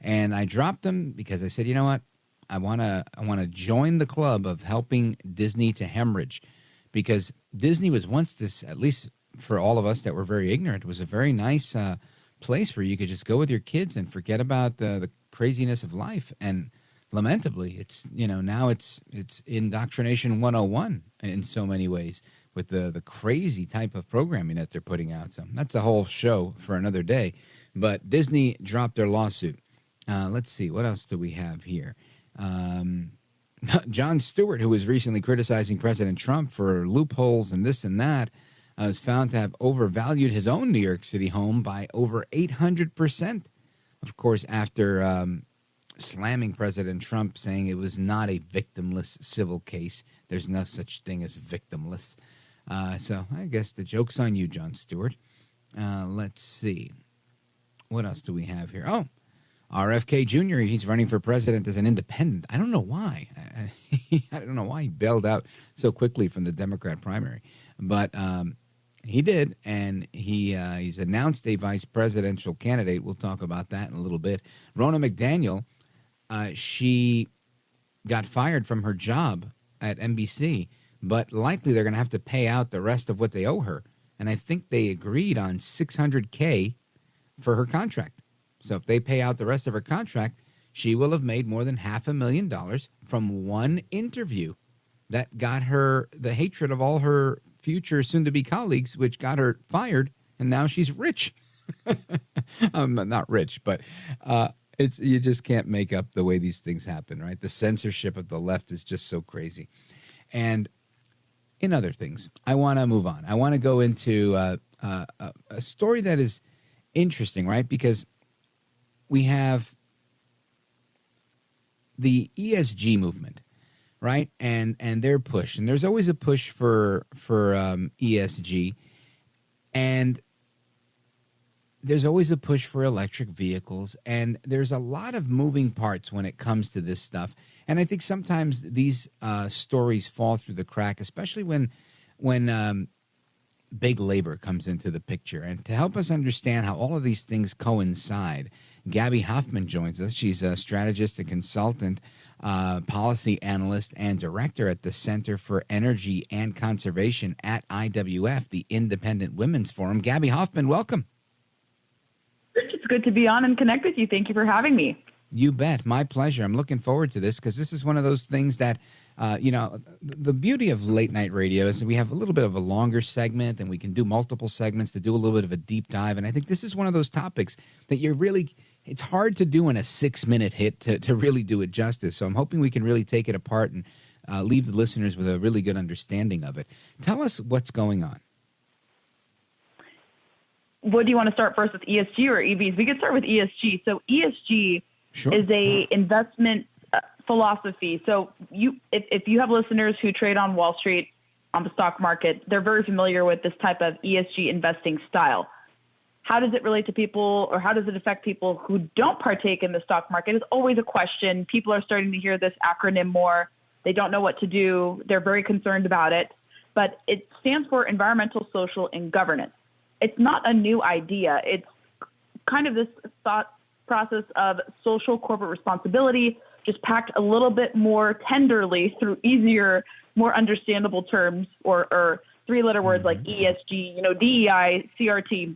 And I dropped them because I said, you know what? I want to join the club of helping Disney to hemorrhage, because Disney was once this, at least for all of us that were very ignorant, was a very nice place where you could just go with your kids and forget about the craziness of life. And lamentably, it's, now it's indoctrination 101 in so many ways with the crazy type of programming that they're putting out. So that's a whole show for another day. But Disney dropped their lawsuit. Let's see, what else do we have here? Jon Stewart, who was recently criticizing President Trump for loopholes and this and that, was found to have overvalued his own New York City home by over 800%. Of course, after slamming President Trump, saying it was not a victimless civil case. There's no such thing as victimless. So I guess the joke's on you, Jon Stewart. Let's see. What else do we have here? Oh, RFK Jr., he's running for president as an independent. I don't know why. I don't know why he bailed out so quickly from the Democrat primary. But he did, and he's announced a vice presidential candidate. We'll talk about that in a little bit. Ronna McDaniel, she got fired from her job at NBC, but likely they're going to have to pay out the rest of what they owe her. And I think they agreed on $600K for her contract. So if they pay out the rest of her contract, she will have made more than $500,000 from one interview that got her the hatred of all her future soon-to-be colleagues, which got her fired, and now she's rich. Not rich, but you just can't make up the way these things happen, right? The censorship of the left is just so crazy. And in other things, I want to move on. I want to go into a story that is interesting, right? Because we have the ESG movement, right? And their push. And there's always a push for ESG. And there's always a push for electric vehicles. And there's a lot of moving parts when it comes to this stuff. And I think sometimes these stories fall through the crack, especially when big labor comes into the picture. And to help us understand how all of these things coincide, Gabby Hoffman joins us. She's a strategist and consultant, policy analyst, and director at the Center for Energy and Conservation at IWF, the Independent Women's Forum. Gabby Hoffman, welcome. Rich, it's good to be on and connect with you. Thank you for having me. You bet. My pleasure. I'm looking forward to this because this is one of those things that, the beauty of late night radio is that we have a little bit of a longer segment and we can do multiple segments to do a little bit of a deep dive. And I think this is one of those topics that it's hard to do in a 6-minute hit to really do it justice. So I'm hoping we can really take it apart and leave the listeners with a really good understanding of it. Tell us what's going on. What do you want to start first with, ESG or EVs? We could start with ESG. So ESG is a investment philosophy. So if you have listeners who trade on Wall Street, on the stock market, they're very familiar with this type of ESG investing style. how does it relate to people, or how does it affect people who don't partake in the stock market is always a question. People are starting to hear this acronym more. They don't know what to do. They're very concerned about it. But it stands for environmental, social, and governance. It's not a new idea. It's kind of this thought process of social corporate responsibility, just packed a little bit more tenderly through easier, more understandable terms, or three-letter words like ESG, DEI, CRT.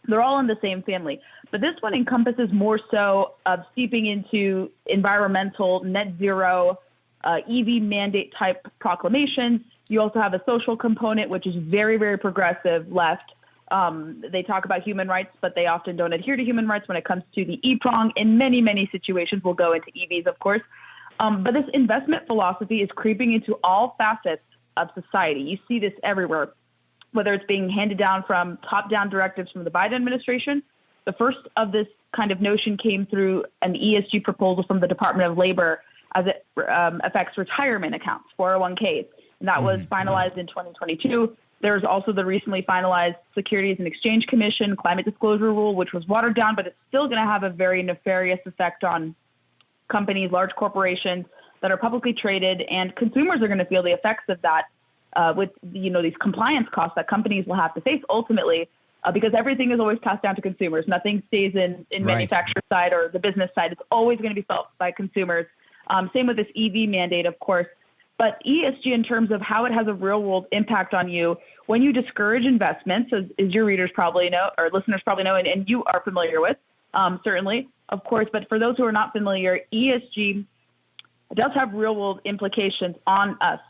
They're all in the same family. But this one encompasses more so of seeping into environmental, net zero, EV mandate type proclamations. You also have a social component, which is very, very progressive left. They talk about human rights, but they often don't adhere to human rights when it comes to the E-prong. In many, many situations, we'll go into EVs, of course. But this investment philosophy is creeping into all facets of society. You see this everywhere, whether it's being handed down from top-down directives from the Biden administration. The first of this kind of notion came through an ESG proposal from the Department of Labor as it affects retirement accounts, 401ks. And that was finalized in 2022. There's also the recently finalized Securities and Exchange Commission climate disclosure rule, which was watered down, but it's still going to have a very nefarious effect on companies, large corporations that are publicly traded, and consumers are going to feel the effects of that with these compliance costs that companies will have to face ultimately, because everything is always passed down to consumers. Nothing stays in manufacturer side or the business side. It's always going to be felt by consumers. Same with this EV mandate, of course. But ESG, in terms of how it has a real world impact on you, when you discourage investments, as your readers probably know, or listeners probably know, and you are familiar with, certainly, of course. But for those who are not familiar, ESG does have real world implications on us,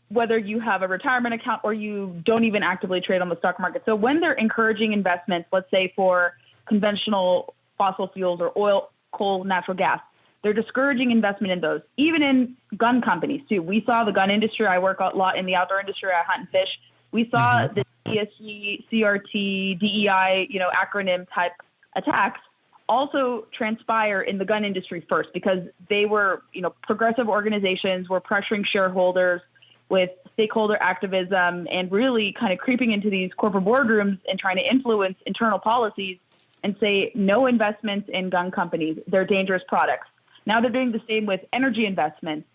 whether you have a retirement account or you don't even actively trade on the stock market. So when they're encouraging investments, let's say for conventional fossil fuels or oil, coal, natural gas, they're discouraging investment in those, even in gun companies too. We saw the gun industry. I work a lot in the outdoor industry. I hunt and fish. We saw the ESG, CRT, DEI, acronym type attacks also transpire in the gun industry first, because they were, progressive organizations were pressuring shareholders with stakeholder activism and really kind of creeping into these corporate boardrooms and trying to influence internal policies and say no investments in gun companies. They're dangerous products. Now they're doing the same with energy investments,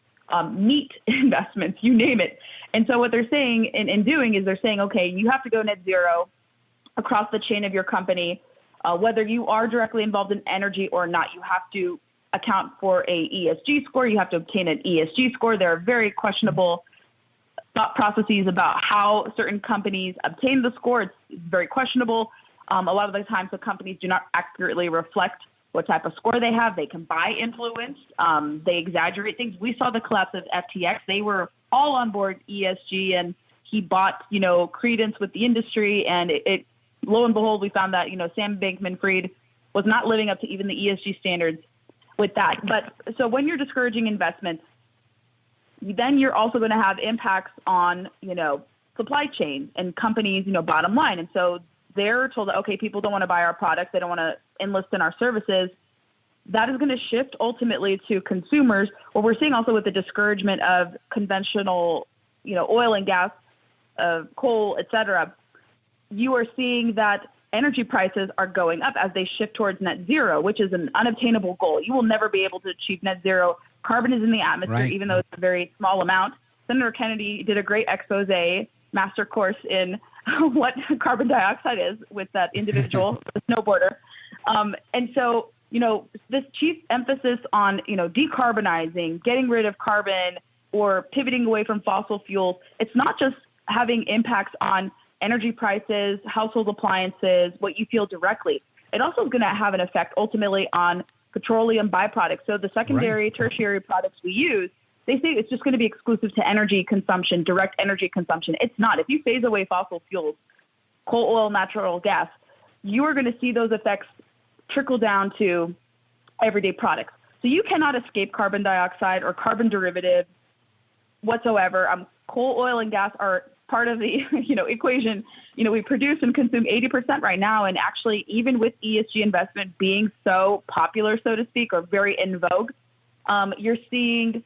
meat investments, you name it. And so what they're saying and doing is they're saying, okay, you have to go net zero across the chain of your company, whether you are directly involved in energy or not. You have to account for a ESG score. You have to obtain an ESG score. There are very questionable thought processes about how certain companies obtain the score. It's very questionable. A lot of the times the companies do not accurately reflect what type of score they have. They can buy influence. They exaggerate things. We saw the collapse of FTX. They were all on board ESG, and he bought, credence with the industry. And it lo and behold, we found that, Sam Bankman-Fried was not living up to even the ESG standards with that. But so when you're discouraging investments, then you're also going to have impacts on, supply chain and companies, bottom line. And so they're told, okay, people don't want to buy our products. They don't want to enlist in our services. That is going to shift ultimately to consumers. What we're seeing also with the discouragement of conventional, oil and gas, coal, et cetera, you are seeing that energy prices are going up as they shift towards net zero, which is an unobtainable goal. You will never be able to achieve net zero. Carbon is in the atmosphere, even though it's a very small amount. Senator Kennedy did a great expose, master course in what carbon dioxide is with that individual, the snowboarder. And so, this chief emphasis on, decarbonizing, getting rid of carbon or pivoting away from fossil fuels, it's not just having impacts on energy prices, household appliances, what you feel directly. It also is going to have an effect ultimately on petroleum byproducts. So the secondary, tertiary products we use, they say it's just going to be exclusive to energy consumption, direct energy consumption. It's not. If you phase away fossil fuels, coal, oil, natural gas, you are going to see those effects trickle down to everyday products. So you cannot escape carbon dioxide or carbon derivatives whatsoever. Coal, oil, and gas are part of the equation. We produce and consume 80% right now, and actually, even with ESG investment being so popular, so to speak, or very in vogue, you're seeing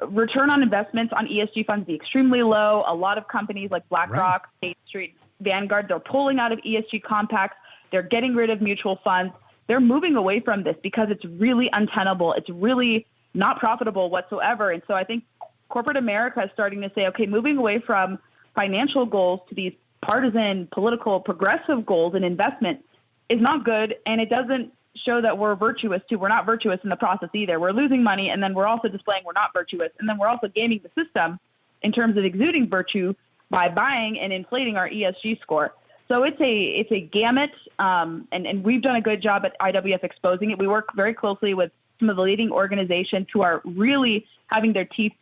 return on investments on ESG funds be extremely low. A lot of companies like BlackRock, State Street, Vanguard, they're pulling out of ESG compacts. They're getting rid of mutual funds. They're moving away from this because it's really untenable. It's really not profitable whatsoever. And so I think corporate America is starting to say, okay, moving away from financial goals to these partisan, political, progressive goals and investment is not good. And it doesn't show that we're virtuous too. We're not virtuous in the process either. We're losing money, and then we're also displaying we're not virtuous. And then we're also gaming the system in terms of exuding virtue by buying and inflating our ESG score. So it's a gamut, and we've done a good job at IWF exposing it. We work very closely with some of the leading organizations who are really having their teeth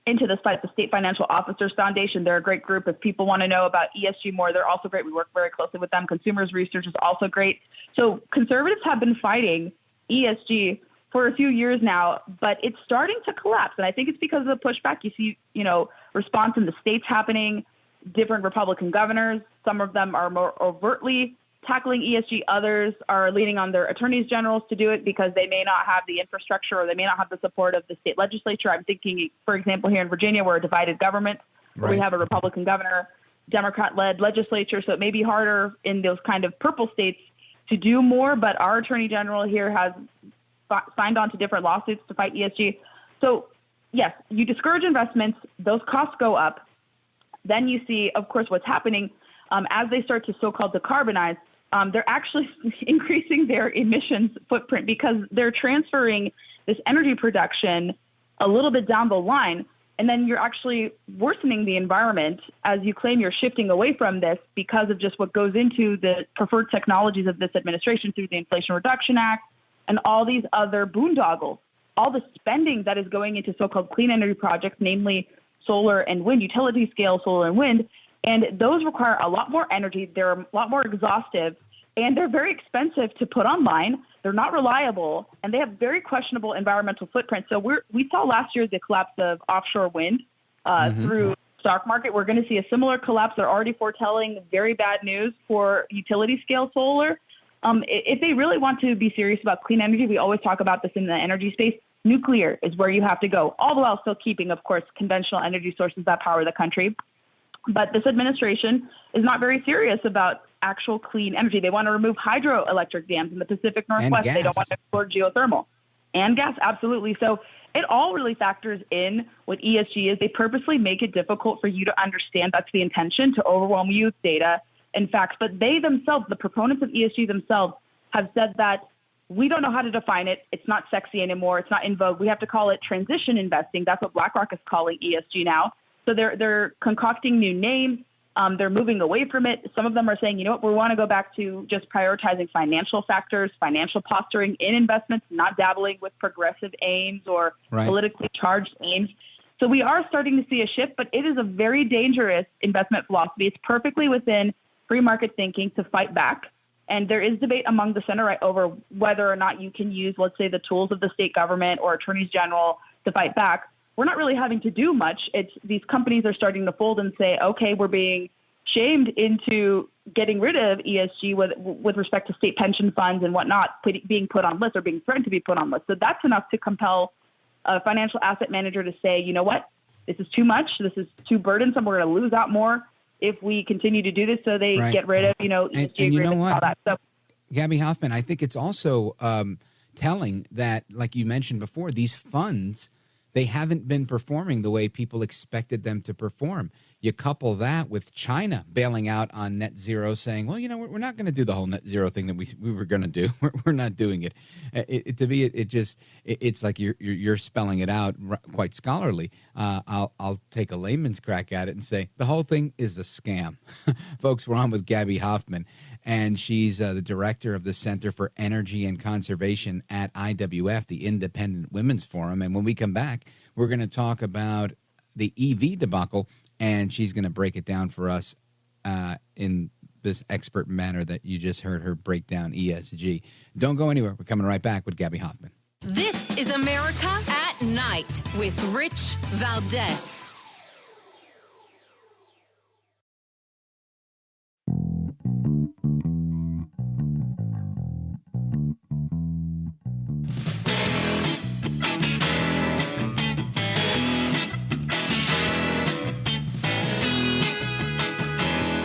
into this fight. The State Financial Officers Foundation, they're a great group. If people want to know about ESG more, they're also great. We work very closely with them. Consumers Research is also great. So conservatives have been fighting ESG for a few years now, but it's starting to collapse. And I think it's because of the pushback. You see, response in the states happening, different Republican governors. Some of them are more overtly tackling ESG. Others are leaning on their attorneys generals to do it because they may not have the infrastructure or they may not have the support of the state legislature. I'm thinking, for example, here in Virginia, we're a divided government. Right. We have a Republican governor, Democrat-led legislature, so it may be harder in those kind of purple states to do more, but our attorney general here has signed on to different lawsuits to fight ESG. So yes, you discourage investments, those costs go up. Then you see, of course, what's happening as they start to so-called decarbonize, they're actually increasing their emissions footprint because they're transferring this energy production a little bit down the line. And then you're actually worsening the environment as you claim you're shifting away from this because of just what goes into the preferred technologies of this administration through the Inflation Reduction Act and all these other boondoggles, all the spending that is going into so-called clean energy projects, namely solar and wind, utility scale solar and wind. And those require a lot more energy. They're a lot more exhaustive, and they're very expensive to put online. They're not reliable, and they have very questionable environmental footprint. So we saw last year the collapse of offshore wind through stock market. We're going to see a similar collapse. They're already foretelling very bad news for utility scale solar. If they really want to be serious about clean energy, we always talk about this in the energy space. Nuclear is where you have to go, all the while still keeping, of course, conventional energy sources that power the country. But this administration is not very serious about actual clean energy. They want to remove hydroelectric dams in the Pacific Northwest. They don't want to explore geothermal and gas. Absolutely. So it all really factors in what ESG is. They purposely make it difficult for you to understand. That's the intention, to overwhelm you with data and facts. But they themselves, the proponents of ESG themselves, have said that we don't know how to define it. It's not sexy anymore. It's not in vogue. We have to call it transition investing. That's what BlackRock is calling ESG now. So they're concocting new names. They're moving away from it. Some of them are saying, you know what, we want to go back to just prioritizing financial factors, financial posturing in investments, not dabbling with progressive aims or politically charged aims. So we are starting to see a shift, but it is a very dangerous investment philosophy. It's perfectly within free market thinking to fight back. And there is debate among the center right over whether or not you can use, let's say, the tools of the state government or attorneys general to fight back. We're not really having to do much. It's these companies are starting to fold and say, okay, we're being shamed into getting rid of ESG with respect to state pension funds and whatnot being put on lists or being threatened to be put on lists. So that's enough to compel a financial asset manager to say, you know what, this is too much. This is too burdensome. We're going to lose out more if we continue to do this. So they get rid of, ESG and you know what? all that. So, Gabby Hoffman, I think it's also telling that, like you mentioned before, these funds, they haven't been performing the way people expected them to perform. You couple that with China bailing out on net zero, saying, well, we're not going to do the whole net zero thing that we were going to do. We're not doing it. It's like you're spelling it out quite scholarly. I'll take a layman's crack at it and say the whole thing is a scam. Folks, we're on with Gabby Hoffman, and she's the director of the Center for Energy and Conservation at IWF, the Independent Women's Forum. And when we come back, we're going to talk about the EV debacle, and she's going to break it down for us in this expert manner that you just heard her break down ESG. Don't go anywhere. We're coming right back with Gabby Hoffman. This is America at Night with Rich Valdez.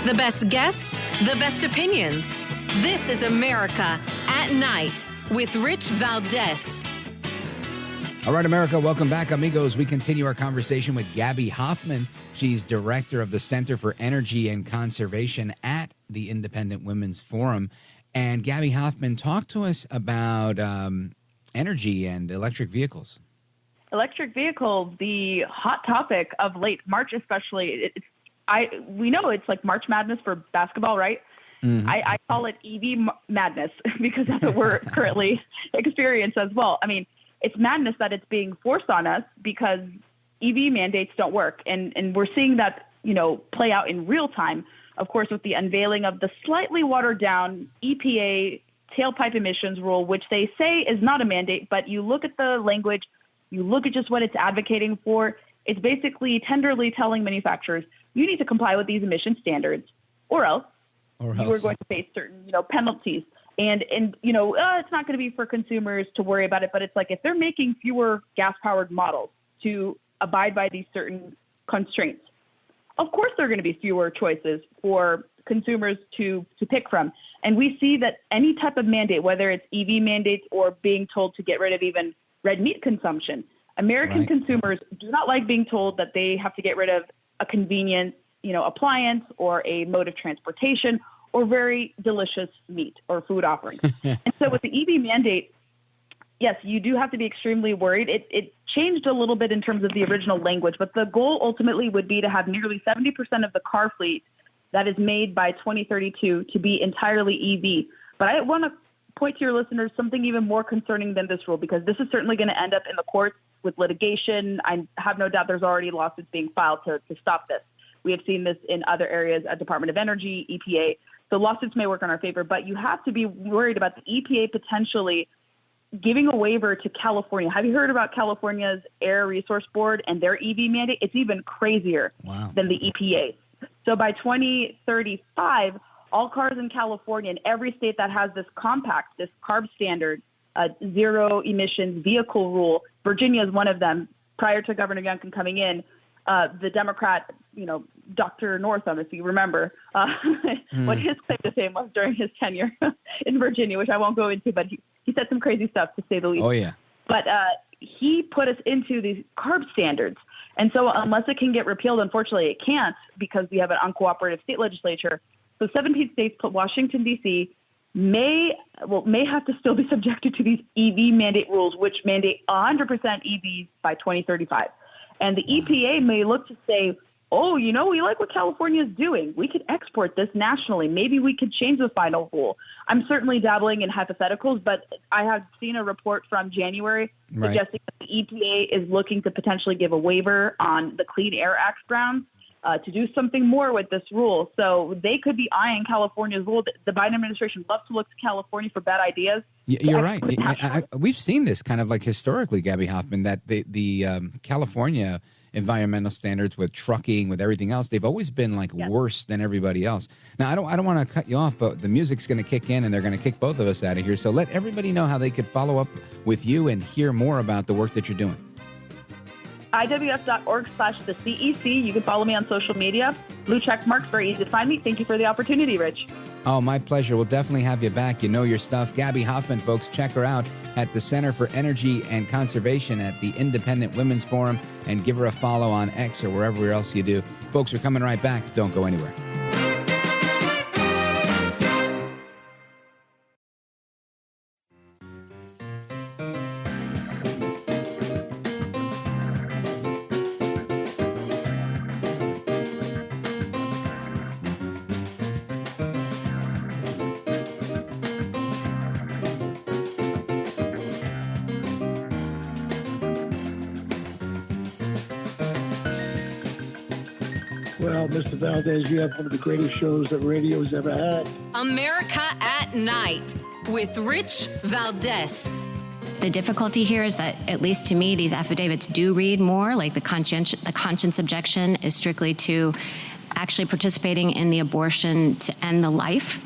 The best guests, the best opinions. This is America at Night with Rich Valdez. All right, America, welcome back, amigos. We continue our conversation with Gabby Hoffman. She's director of the Center for Energy and Conservation at the Independent Women's Forum. And Gabby Hoffman, talk to us about energy and electric vehicles. Electric vehicles, the hot topic of late March, especially. We know it's like March Madness for basketball, right? Mm-hmm. I call it EV madness because that's what we're currently experiencing as well. I mean, it's madness that it's being forced on us because EV mandates don't work. And we're seeing that, play out in real time, of course, with the unveiling of the slightly watered down EPA tailpipe emissions rule, which they say is not a mandate, but you look at the language, you look at just what it's advocating for, it's basically tenderly telling manufacturers, you need to comply with these emission standards or else you are going to face certain, penalties. And it's not going to be for consumers to worry about it, but it's like if they're making fewer gas-powered models to abide by these certain constraints, of course there are going to be fewer choices for consumers to pick from. And we see that any type of mandate, whether it's EV mandates or being told to get rid of even red meat consumption, American consumers do not like being told that they have to get rid of a convenient, appliance or a mode of transportation or very delicious meat or food offerings. And so with the EV mandate, yes, you do have to be extremely worried. It changed a little bit in terms of the original language, but the goal ultimately would be to have nearly 70% of the car fleet that is made by 2032 to be entirely EV. But I want to point to your listeners something even more concerning than this rule, because this is certainly going to end up in the courts with litigation. I have no doubt there's already lawsuits being filed to stop this. We have seen this in other areas at Department of Energy, EPA. So lawsuits may work in our favor, but you have to be worried about the EPA potentially giving a waiver to California. Have you heard about California's Air Resource Board and their EV mandate? It's even crazier than the EPA. So by 2035, all cars in California and every state that has this compact, this CARB standard, zero emissions vehicle rule, Virginia is one of them. Prior to Governor Youngkin coming in, the Democrat, Dr. Northam, if you remember, what his claim to fame was during his tenure in Virginia, which I won't go into, but he said some crazy stuff, to say the least. Oh, yeah. But he put us into these CARB standards. And so unless it can get repealed, unfortunately it can't, because we have an uncooperative state legislature. So 17 states, plus Washington, D.C., may have to still be subjected to these EV mandate rules, which mandate 100% EVs by 2035. And the EPA may look to say, we like what California is doing. We could export this nationally. Maybe we could change the final rule. I'm certainly dabbling in hypotheticals, but I have seen a report from January suggesting that the EPA is looking to potentially give a waiver on the Clean Air Act grounds to do something more with this rule. So they could be eyeing California's rule. The Biden administration loves to look to California for bad ideas. You're right. We've seen this kind of like historically, Gabby Hoffman, that the California environmental standards with trucking, with everything else, they've always been like worse than everybody else. Now, I don't want to cut you off, but the music's going to kick in and they're going to kick both of us out of here. So let everybody know how they could follow up with you and hear more about the work that you're doing. IWF.org/the-CEC. You can follow me on social media. Blue check marks, very easy to find me. Thank you for the opportunity, Rich. Oh, my pleasure. We'll definitely have you back. You know your stuff. Gabby Hoffman, folks, check her out at the Center for Energy and Conservation at the Independent Women's Forum, and give her a follow on X or wherever else you do. Folks, we're coming right back. Don't go anywhere. Well, Mr. Valdez, you have one of the greatest shows that radio's ever had. America at Night with Rich Valdez. The difficulty here is that, at least to me, these affidavits do read more like the conscience objection is strictly to actually participating in the abortion to end the life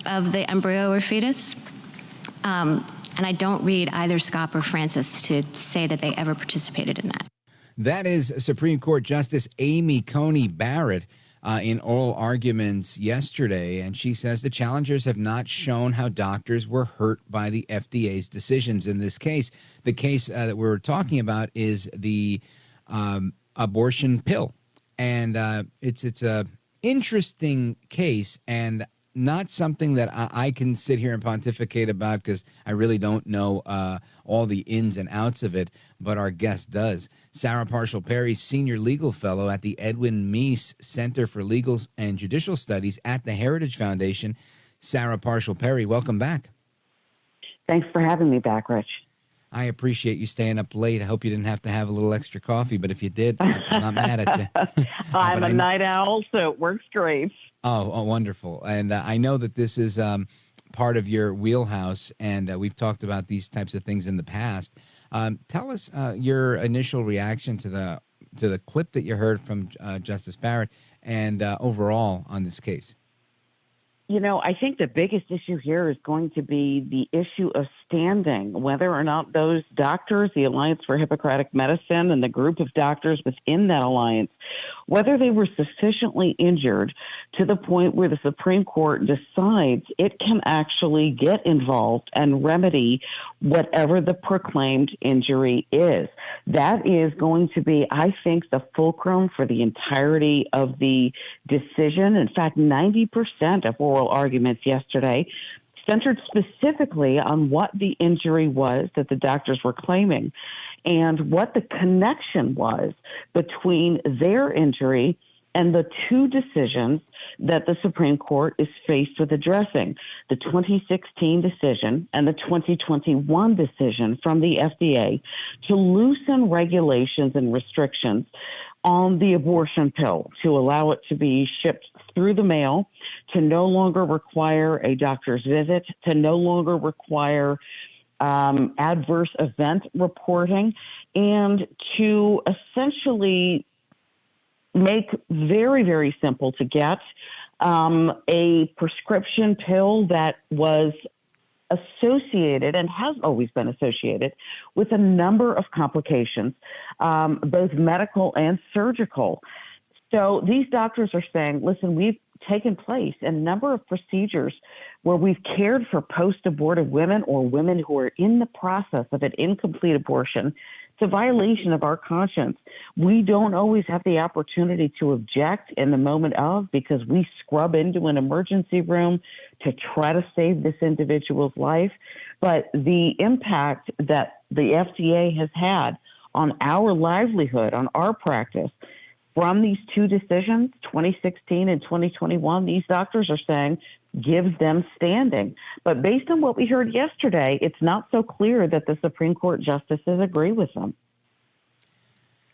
of the embryo or fetus. And I don't read either Scott or Francis to say that they ever participated in that. That is Supreme Court Justice Amy Coney Barrett. in oral arguments yesterday, and she says the challengers have not shown how doctors were hurt by the FDA's decisions in this case. The case that we're talking about is the abortion pill, and it's a interesting case and not something that I can sit here and pontificate about because I really don't know all the ins and outs of it, but our guest does. Sarah Parshall Perry, Senior Legal Fellow at the Edwin Meese Center for Legal and Judicial Studies at the Heritage Foundation. Sarah Parshall Perry, welcome back. Thanks for having me back, Rich. I appreciate you staying up late. I hope you didn't have to have a little extra coffee, but if you did, I'm not mad at you. I'm a night owl, so it works great. Oh, wonderful. And I know that this is part of your wheelhouse, and we've talked about these types of things in the past. Tell us your initial reaction to the clip that you heard from Justice Barrett and overall on this case. You know, I think the biggest issue here is going to be the issue of standing, whether or not those doctors, the Alliance for Hippocratic Medicine and the group of doctors within that alliance, whether they were sufficiently injured to the point where the Supreme Court decides it can actually get involved and remedy whatever the proclaimed injury is. That is going to be, I think, the fulcrum for the entirety of the decision. In fact, 90% of oral arguments yesterday centered specifically on what the injury was that the doctors were claiming and what the connection was between their injury and the two decisions that the Supreme Court is faced with addressing, the 2016 decision and the 2021 decision from the FDA to loosen regulations and restrictions on the abortion pill, to allow it to be shipped through the mail, to no longer require a doctor's visit, to no longer require adverse event reporting, and to essentially make very, very simple to get a prescription pill that was associated and has always been associated with a number of complications, both medical and surgical. So these doctors are saying, listen, we've taken place in a number of procedures where we've cared for post-abortive women or women who are in the process of an incomplete abortion. It's a violation of our conscience. We don't always have the opportunity to object in the moment of, because we scrub into an emergency room to try to save this individual's life. But the impact that the FDA has had on our livelihood, on our practice, from these two decisions, 2016 and 2021, these doctors are saying gives them standing. But based on what we heard yesterday, it's not so clear that the Supreme Court justices agree with them.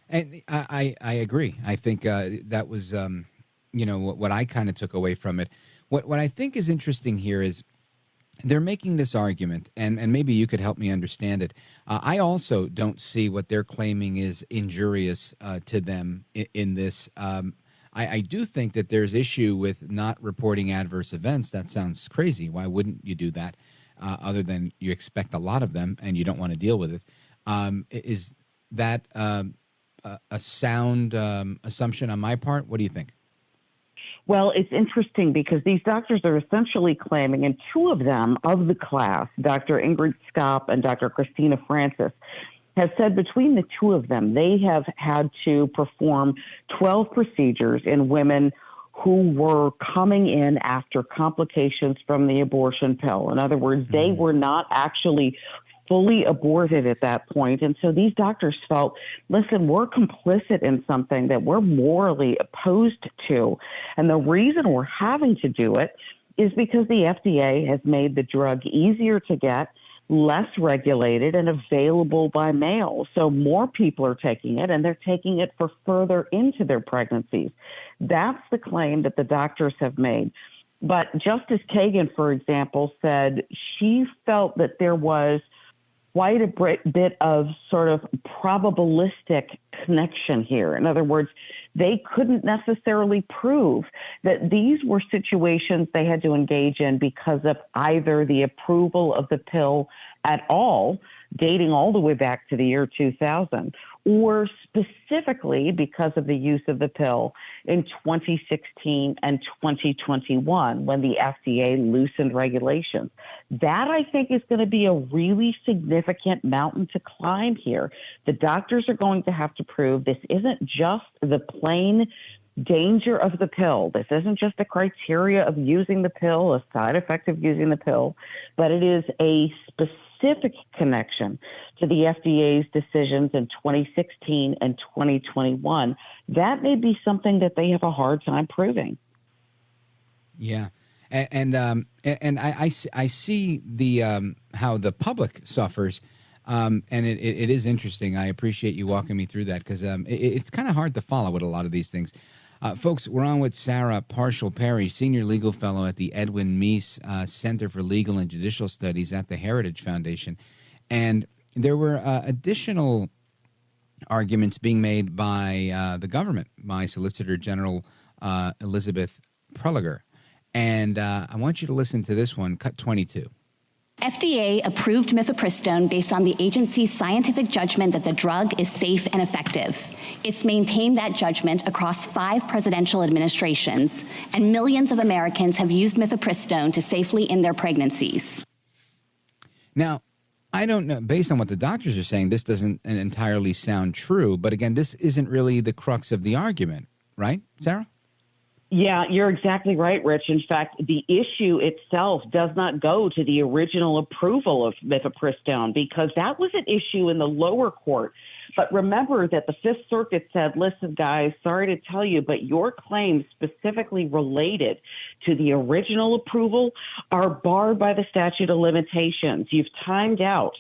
And I agree. I think that was, what I kind of took away from it. What I think is interesting here is they're making this argument, and maybe you could help me understand it. I also don't see what they're claiming is injurious to them in this. I do think that there's issue with not reporting adverse events. That sounds crazy. Why wouldn't you do that other than you expect a lot of them and you don't want to deal with it? Is that a sound assumption on my part? What do you think? Well, it's interesting because these doctors are essentially claiming, and two of them of the class, Dr. Ingrid Skopp and Dr. Christina Francis, have said between the two of them, they have had to perform 12 procedures in women who were coming in after complications from the abortion pill. In other words, they were not actually fully aborted at that point. And so these doctors felt, listen, we're complicit in something that we're morally opposed to. And the reason we're having to do it is because the FDA has made the drug easier to get, less regulated, and available by mail. So more people are taking it, and they're taking it for further into their pregnancies. That's the claim that the doctors have made. But Justice Kagan, for example, said she felt that there was quite a bit of sort of probabilistic connection here. In other words, they couldn't necessarily prove that these were situations they had to engage in because of either the approval of the pill at all, dating all the way back to the year 2000, or specifically because of the use of the pill in 2016 and 2021 when the FDA loosened regulations. That, I think, is going to be a really significant mountain to climb here. The doctors are going to have to prove this isn't just the plain danger of the pill. This isn't just the criteria of using the pill, a side effect of using the pill, but it is a specific connection to the FDA's decisions in 2016 and 2021. That may be something that they have a hard time proving. Yeah. And I see the how the public suffers, and it is interesting. I appreciate you walking me through that because it's kind of hard to follow with a lot of these things. Folks, we're on with Sarah Parshall Perry, Senior Legal Fellow at the Edwin Meese Center for Legal and Judicial Studies at the Heritage Foundation. And there were additional arguments being made by the government, by Solicitor General Elizabeth Prelogar. And I want you to listen to this one, cut 22. FDA approved mifepristone based on the agency's scientific judgment that the drug is safe and effective. It's maintained that judgment across 5 presidential administrations, and millions of Americans have used mifepristone to safely end their pregnancies. Now, I don't know, based on what the doctors are saying, this doesn't entirely sound true. But again, this isn't really the crux of the argument, right, Sarah? Yeah, you're exactly right, Rich. In fact, the issue itself does not go to the original approval of mifepristone because that was an issue in the lower court. But remember that the Fifth Circuit said, listen, guys, sorry to tell you, but your claims specifically related to the original approval are barred by the statute of limitations. You've timed out.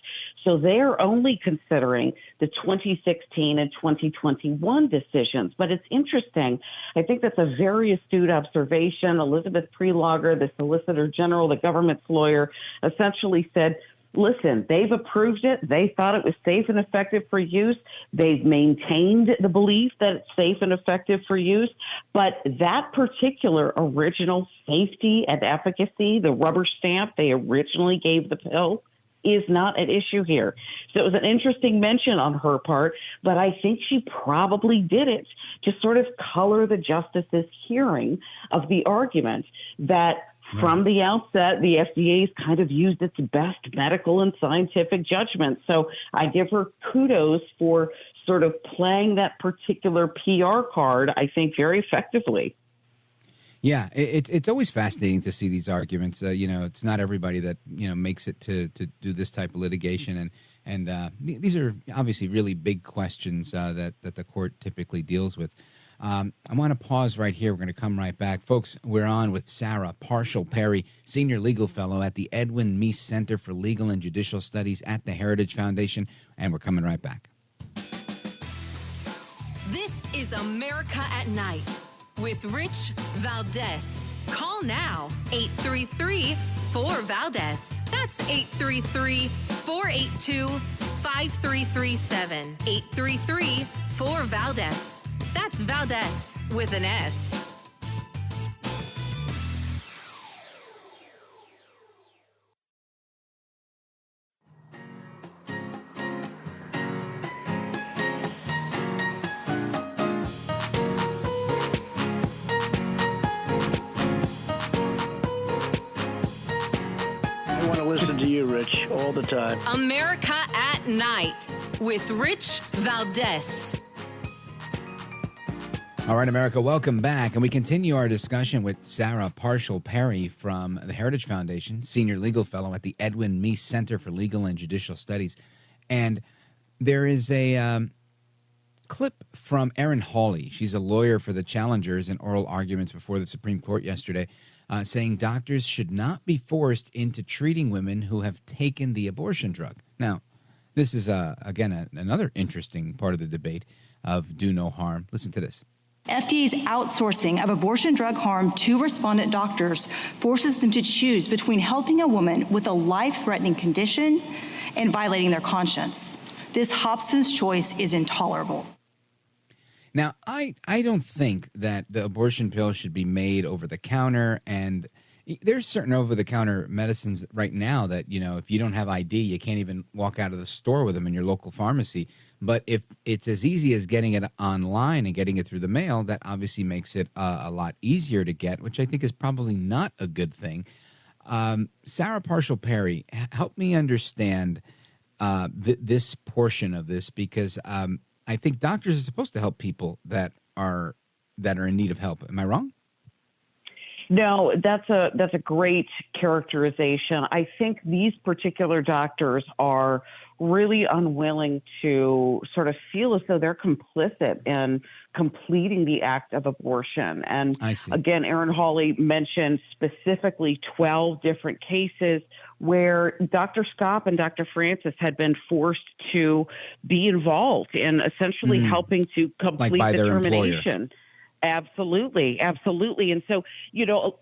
So they're only considering the 2016 and 2021 decisions. But it's interesting. I think that's a very astute observation. Elizabeth Prelogar, the Solicitor General, the government's lawyer, essentially said, listen, they've approved it. They thought it was safe and effective for use. They've maintained the belief that it's safe and effective for use. But that particular original safety and efficacy, the rubber stamp they originally gave the pill, is not at issue here. So it was an interesting mention on her part, but I think she probably did it to sort of color the justice's hearing of the argument that from the outset, the FDA's kind of used its best medical and scientific judgment. So I give her kudos for sort of playing that particular PR card, I think, very effectively. Yeah, it's always fascinating to see these arguments. It's not everybody that makes it to do this type of litigation, and these are obviously really big questions that the court typically deals with. I want to pause right here. We're going to come right back. Folks, we're on with Sarah Parshall Perry, Senior Legal Fellow at the Edwin Meese Center for Legal and Judicial Studies at the Heritage Foundation, and we're coming right back. This is America at Night with Rich Valdez. Call now, 833-4-VALDEZ. That's 833-482-5337. 833-4-VALDEZ. That's Valdez with an S. I want to listen to you, Rich, all the time. America at Night with Rich Valdez. All right, America, welcome back. And we continue our discussion with Sarah Parshall Perry from the Heritage Foundation, Senior Legal Fellow at the Edwin Meese Center for Legal and Judicial Studies. And there is a clip from Erin Hawley. She's a lawyer for the challengers in oral arguments before the Supreme Court yesterday, saying doctors should not be forced into treating women who have taken the abortion drug. Now, this is, again, another interesting part of the debate of do no harm. Listen to this. FDA's outsourcing of abortion drug harm to respondent doctors forces them to choose between helping a woman with a life-threatening condition and violating their conscience. This Hobson's choice is intolerable. Now, I don't think that the abortion pill should be made over the counter, and there's certain over-the-counter medicines right now that, if you don't have ID, you can't even walk out of the store with them in your local pharmacy. But if it's as easy as getting it online and getting it through the mail, that obviously makes it a lot easier to get, which I think is probably not a good thing. Sarah Parshall Perry, help me understand this portion of this, because I think doctors are supposed to help people that are in need of help. Am I wrong? No, that's a great characterization. I think these particular doctors are really unwilling to sort of feel as though they're complicit in completing the act of abortion. And again, Aaron Hawley mentioned specifically 12 different cases where Dr. Scott and Dr. Francis had been forced to be involved in essentially helping to complete the termination. Absolutely. And so,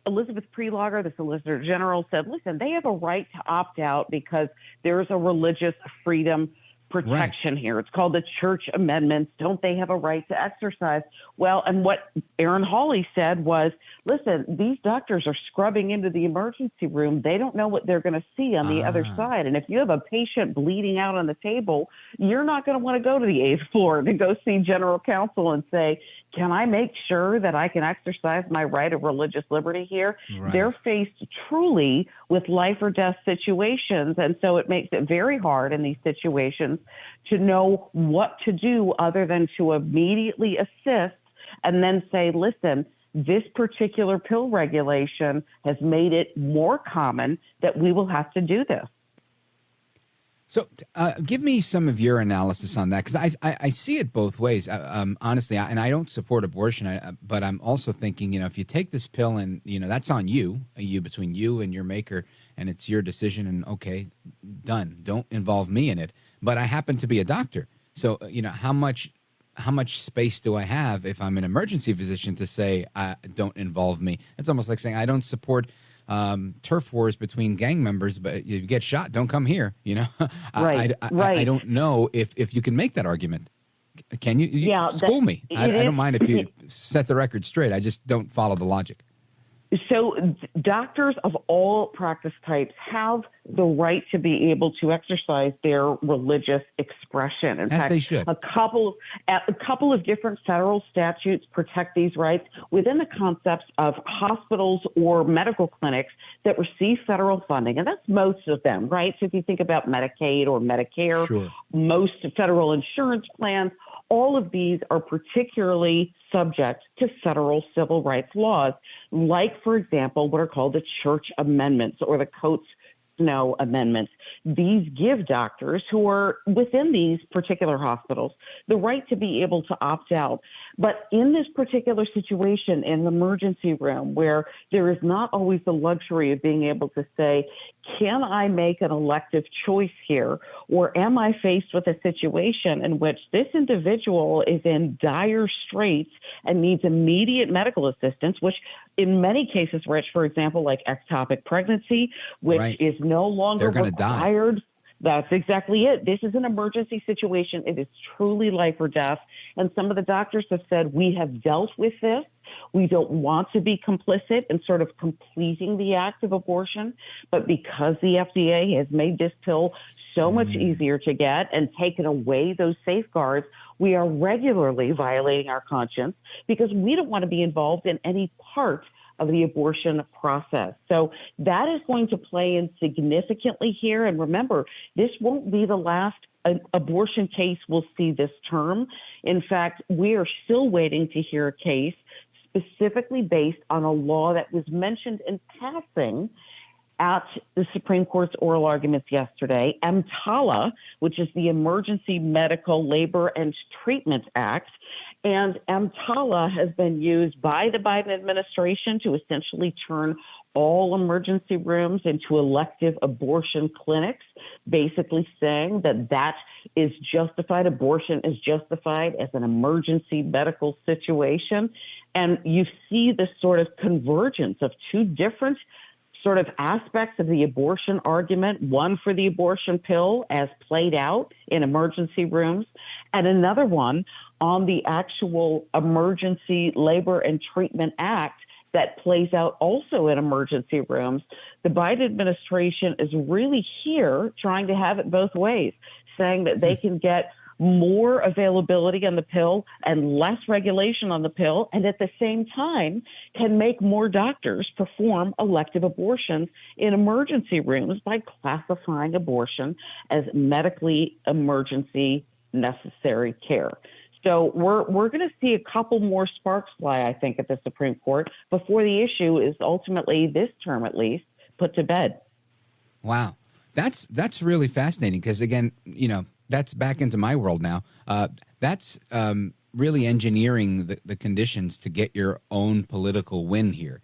Elizabeth Prelogger, the Solicitor General, said, listen, they have a right to opt out because there's a religious freedom protection here. It's called the Church Amendments. Don't they have a right to exercise? Well, and what Aaron Hawley said was, listen, these doctors are scrubbing into the emergency room. They don't know what they're going to see on the other side. And if you have a patient bleeding out on the table, you're not going to want to go to the 8th floor to go see general counsel and say, can I make sure that I can exercise my right of religious liberty here? Right. They're faced truly with life or death situations. And so it makes it very hard in these situations to know what to do other than to immediately assist and then say, listen, this particular pill regulation has made it more common that we will have to do this. So give me some of your analysis on that, because I see it both ways, honestly, and I don't support abortion, but I'm also thinking, if you take this pill and, that's on you between you and your maker, and it's your decision, and okay, done. Don't involve me in it. But I happen to be a doctor. So, how much space do I have if I'm an emergency physician to say, don't involve me? It's almost like saying I don't support turf wars between gang members, but if you get shot, don't come here. Right. I don't know if you can make that argument. Can you school me? I don't mind if you set the record straight. I just don't follow the logic. So doctors of all practice types have the right to be able to exercise their religious expression. In fact, they should. A couple of different federal statutes protect these rights within the concepts of hospitals or medical clinics that receive federal funding. And that's most of them, right? So if you think about Medicaid or Medicare, most federal insurance plans, all of these are particularly subject to federal civil rights laws, like, for example, what are called the Church Amendments or the Coates Snow Amendments. These give doctors who are within these particular hospitals the right to be able to opt out. But in this particular situation, in the emergency room, where there is not always the luxury of being able to say, can I make an elective choice here? Or am I faced with a situation in which this individual is in dire straits and needs immediate medical assistance, which in many cases, Rich, for example, like ectopic pregnancy, which is no longer required. Die. That's exactly it. This is an emergency situation. It is truly life or death. And some of the doctors have said, we have dealt with this. We don't want to be complicit in sort of completing the act of abortion. But because the FDA has made this pill so much easier to get and taken away those safeguards, we are regularly violating our conscience because we don't want to be involved in any part of the abortion process. So that is going to play in significantly here. And remember, this won't be the last abortion case we'll see this term. In fact, we are still waiting to hear a case specifically based on a law that was mentioned in passing at the Supreme Court's oral arguments yesterday, EMTALA, which is the Emergency Medical Labor and Treatment Act. And EMTALA has been used by the Biden administration to essentially turn all emergency rooms into elective abortion clinics, basically saying that is justified. Abortion is justified as an emergency medical situation. And you see this sort of convergence of two different sort of aspects of the abortion argument, one for the abortion pill as played out in emergency rooms, and another one on the actual Emergency Labor and Treatment Act that plays out also in emergency rooms. The Biden administration is really here trying to have it both ways, saying that they can get more availability on the pill and less regulation on the pill, and at the same time can make more doctors perform elective abortions in emergency rooms by classifying abortion as medically emergency necessary care. So we're going to see a couple more sparks fly, I think, at the Supreme Court before the issue is ultimately, this term at least, put to bed. Wow. That's really fascinating because, again, that's back into my world now. That's really engineering the conditions to get your own political win here.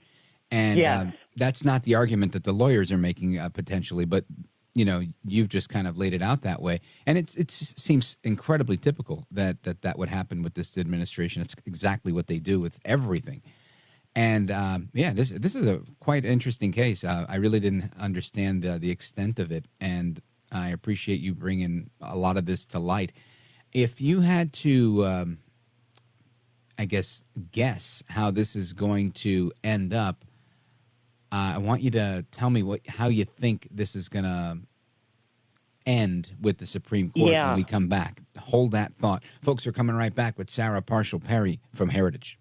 And that's not the argument that the lawyers are making potentially, but, you've just kind of laid it out that way. And it seems incredibly typical that would happen with this administration. It's exactly what they do with everything. And this is a quite interesting case. I really didn't understand the extent of it, and I appreciate you bringing a lot of this to light. If you had to, guess how this is going to end up, I want you to tell me how you think this is going to end with the Supreme Court when we come back. Hold that thought. Folks, are coming right back with Sarah Parshall Perry from Heritage.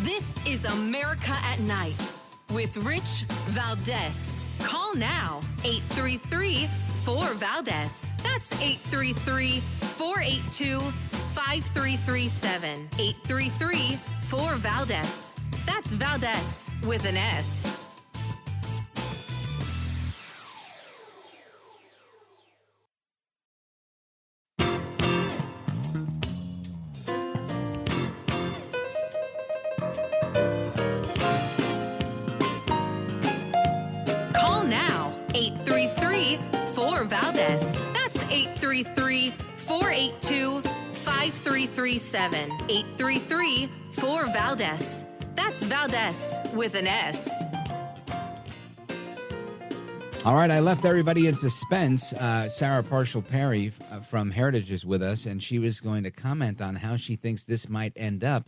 This is America at Night with Rich Valdez. Call now, 833-4-VALDEZ. That's 833-482-5337. 833-4-VALDEZ. That's Valdez with an S. That's 833-482-5337. 833-4-VALDEZ. That's Valdez with an S. All right, I left everybody in suspense. Sarah Parshall Perry from Heritage is with us, and she was going to comment on how she thinks this might end up,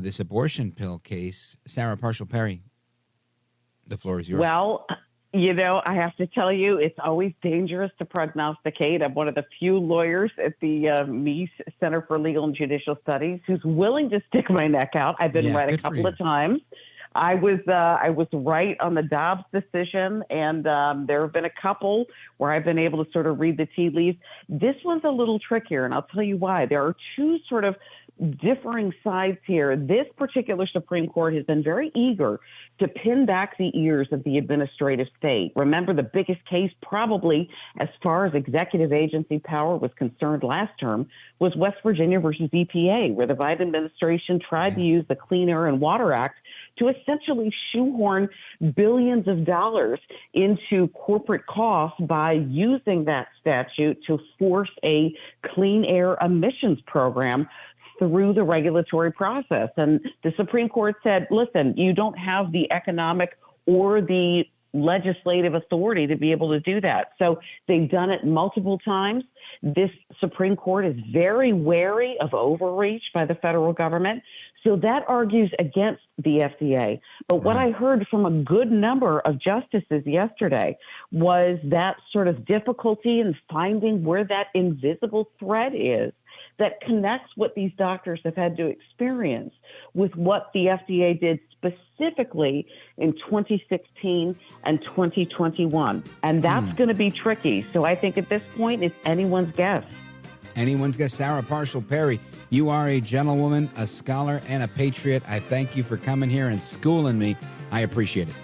this abortion pill case. Sarah Parshall Perry, the floor is yours. Well, I have to tell you, it's always dangerous to prognosticate. I'm one of the few lawyers at the Meese Center for Legal and Judicial Studies who's willing to stick my neck out. I've been right a couple of times. I was right on the Dobbs decision, and there have been a couple where I've been able to sort of read the tea leaves. This one's a little trickier, and I'll tell you why. There are two sort of differing sides here. This particular Supreme Court has been very eager to pin back the ears of the administrative state. Remember, the biggest case probably as far as executive agency power was concerned last term was West Virginia versus EPA, where the Biden administration tried to use the Clean Air and Water Act to essentially shoehorn billions of dollars into corporate costs by using that statute to force a clean air emissions program through the regulatory process. And the Supreme Court said, listen, you don't have the economic or the legislative authority to be able to do that. So they've done it multiple times. This Supreme Court is very wary of overreach by the federal government. So that argues against the FDA. But what I heard from a good number of justices yesterday was that sort of difficulty in finding where that invisible thread is that connects what these doctors have had to experience with what the FDA did specifically in 2016 and 2021. And that's going to be tricky. So I think at this point, it's anyone's guess. Anyone's guess. Sarah Parshall Perry, you are a gentlewoman, a scholar, and a patriot. I thank you for coming here and schooling me. I appreciate it.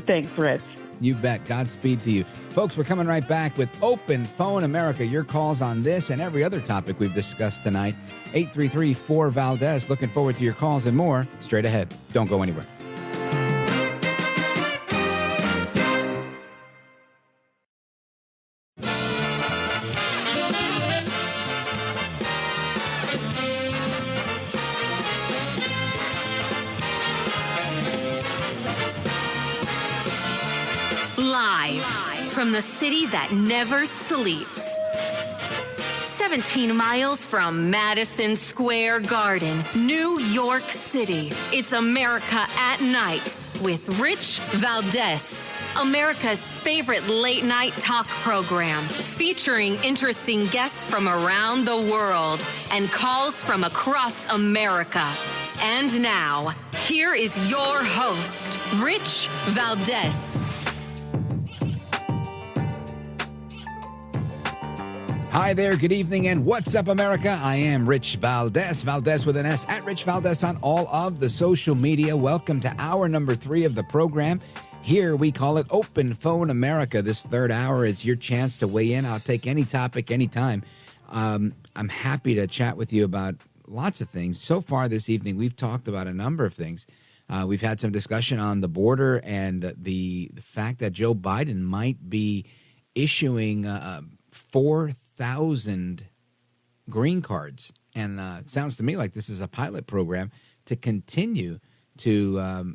Thanks, Rich. You bet. Godspeed to you. Folks, we're coming right back with Open Phone America. Your calls on this and every other topic we've discussed tonight. 833-4-VALDEZ. Looking forward to your calls and more straight ahead. Don't go anywhere. Live from the city that never sleeps. 17 miles from Madison Square Garden, New York City. It's America at Night with Rich Valdez, America's favorite late night talk program, featuring interesting guests from around the world and calls from across America. And now, here is your host, Rich Valdez. Hi there, good evening, and what's up, America? I am Rich Valdez, Valdez with an S, at Rich Valdez on all of the social media. Welcome to hour number 3 of the program. Here we call it Open Phone America. This third hour is your chance to weigh in. I'll take any topic, anytime. I'm happy to chat with you about lots of things. So far this evening, we've talked about a number of things. We've had some discussion on the border and the fact that Joe Biden might be issuing 4,000 green cards. And it sounds to me like this is a pilot program to continue to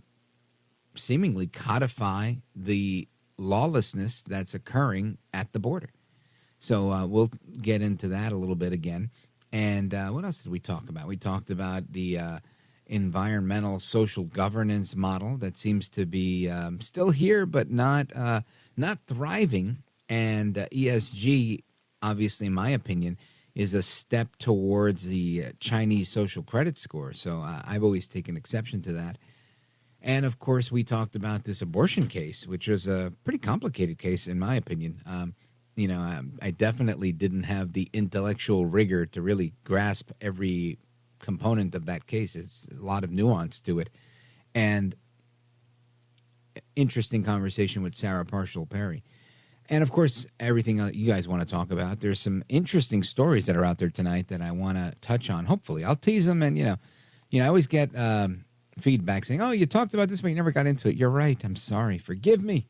seemingly codify the lawlessness that's occurring at the border. So we'll get into that a little bit again. And what else did we talk about? We talked about the environmental social governance model that seems to be still here, but not thriving. And ESG, obviously, in my opinion, is a step towards the Chinese social credit score. So I've always taken exception to that. And, of course, we talked about this abortion case, which was a pretty complicated case, in my opinion. I definitely didn't have the intellectual rigor to really grasp every component of that case. It's a lot of nuance to it. And interesting conversation with Sarah Parshall Perry. And, of course, everything you guys want to talk about. There's some interesting stories that are out there tonight that I want to touch on. Hopefully, I'll tease them. And, I always get feedback saying, oh, you talked about this, but you never got into it. You're right. I'm sorry. Forgive me.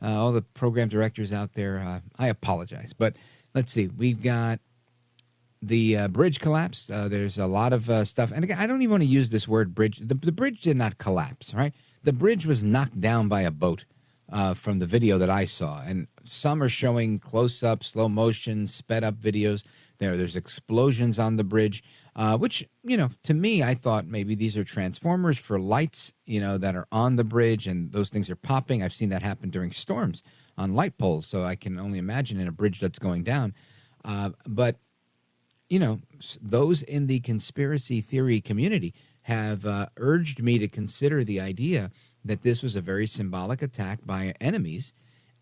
All the program directors out there, I apologize. But let's see. We've got the bridge collapse. There's a lot of stuff. And, again, I don't even want to use this word bridge. The bridge did not collapse, right? The bridge was knocked down by a boat. From the video that I saw. And some are showing close-up, slow motion, sped-up videos. There's explosions on the bridge, which, to me, I thought maybe these are transformers for lights, that are on the bridge, and those things are popping. I've seen that happen during storms on light poles, so I can only imagine in a bridge that's going down. But, those in the conspiracy theory community have urged me to consider the idea that this was a very symbolic attack by enemies,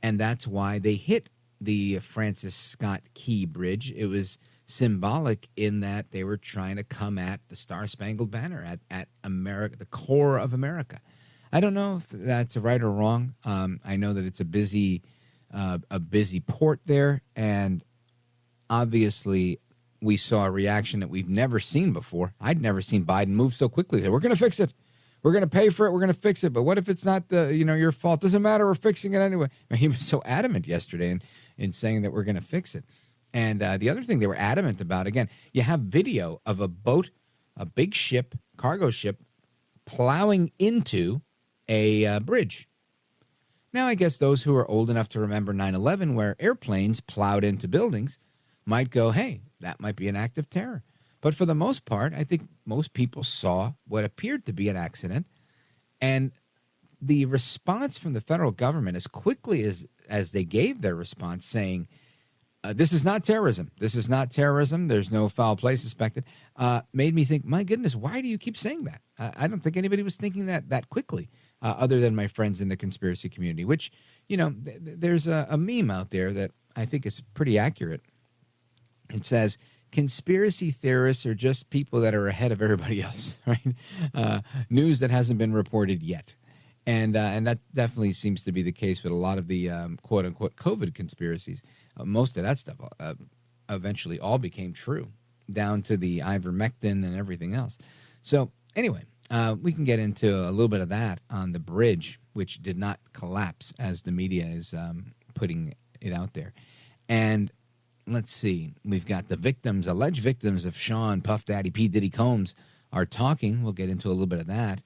and that's why they hit the Francis Scott Key Bridge. It was symbolic in that they were trying to come at the Star-Spangled Banner, at America, the core of America. I don't know if that's right or wrong. I know that it's a busy port there, and obviously we saw a reaction that we've never seen before. I'd never seen Biden move so quickly. We're going to fix it. We're going to pay for it. We're going to fix it. But what if it's not your fault? Doesn't matter. We're fixing it anyway. He was so adamant yesterday in saying that we're going to fix it. And the other thing they were adamant about, again, you have video of a boat, a big ship, cargo ship, plowing into a bridge. Now, I guess those who are old enough to remember 9/11, where airplanes plowed into buildings, might go, hey, that might be an act of terror. But for the most part, I think most people saw what appeared to be an accident. And the response from the federal government, as quickly as they gave their response, saying, this is not terrorism. This is not terrorism. There's no foul play suspected, made me think, my goodness, why do you keep saying that? I don't think anybody was thinking that quickly, other than my friends in the conspiracy community, which, there's a meme out there that I think is pretty accurate. It says, conspiracy theorists are just people that are ahead of everybody else, right? News that hasn't been reported yet. And that definitely seems to be the case with a lot of the quote-unquote COVID conspiracies. Most of that stuff eventually all became true, down to the ivermectin and everything else. So anyway, we can get into a little bit of that on the bridge, which did not collapse, as the media is putting it out there. And let's see. We've got the victims, alleged victims of Sean Puff Daddy P. Diddy Combs are talking. We'll get into a little bit of that.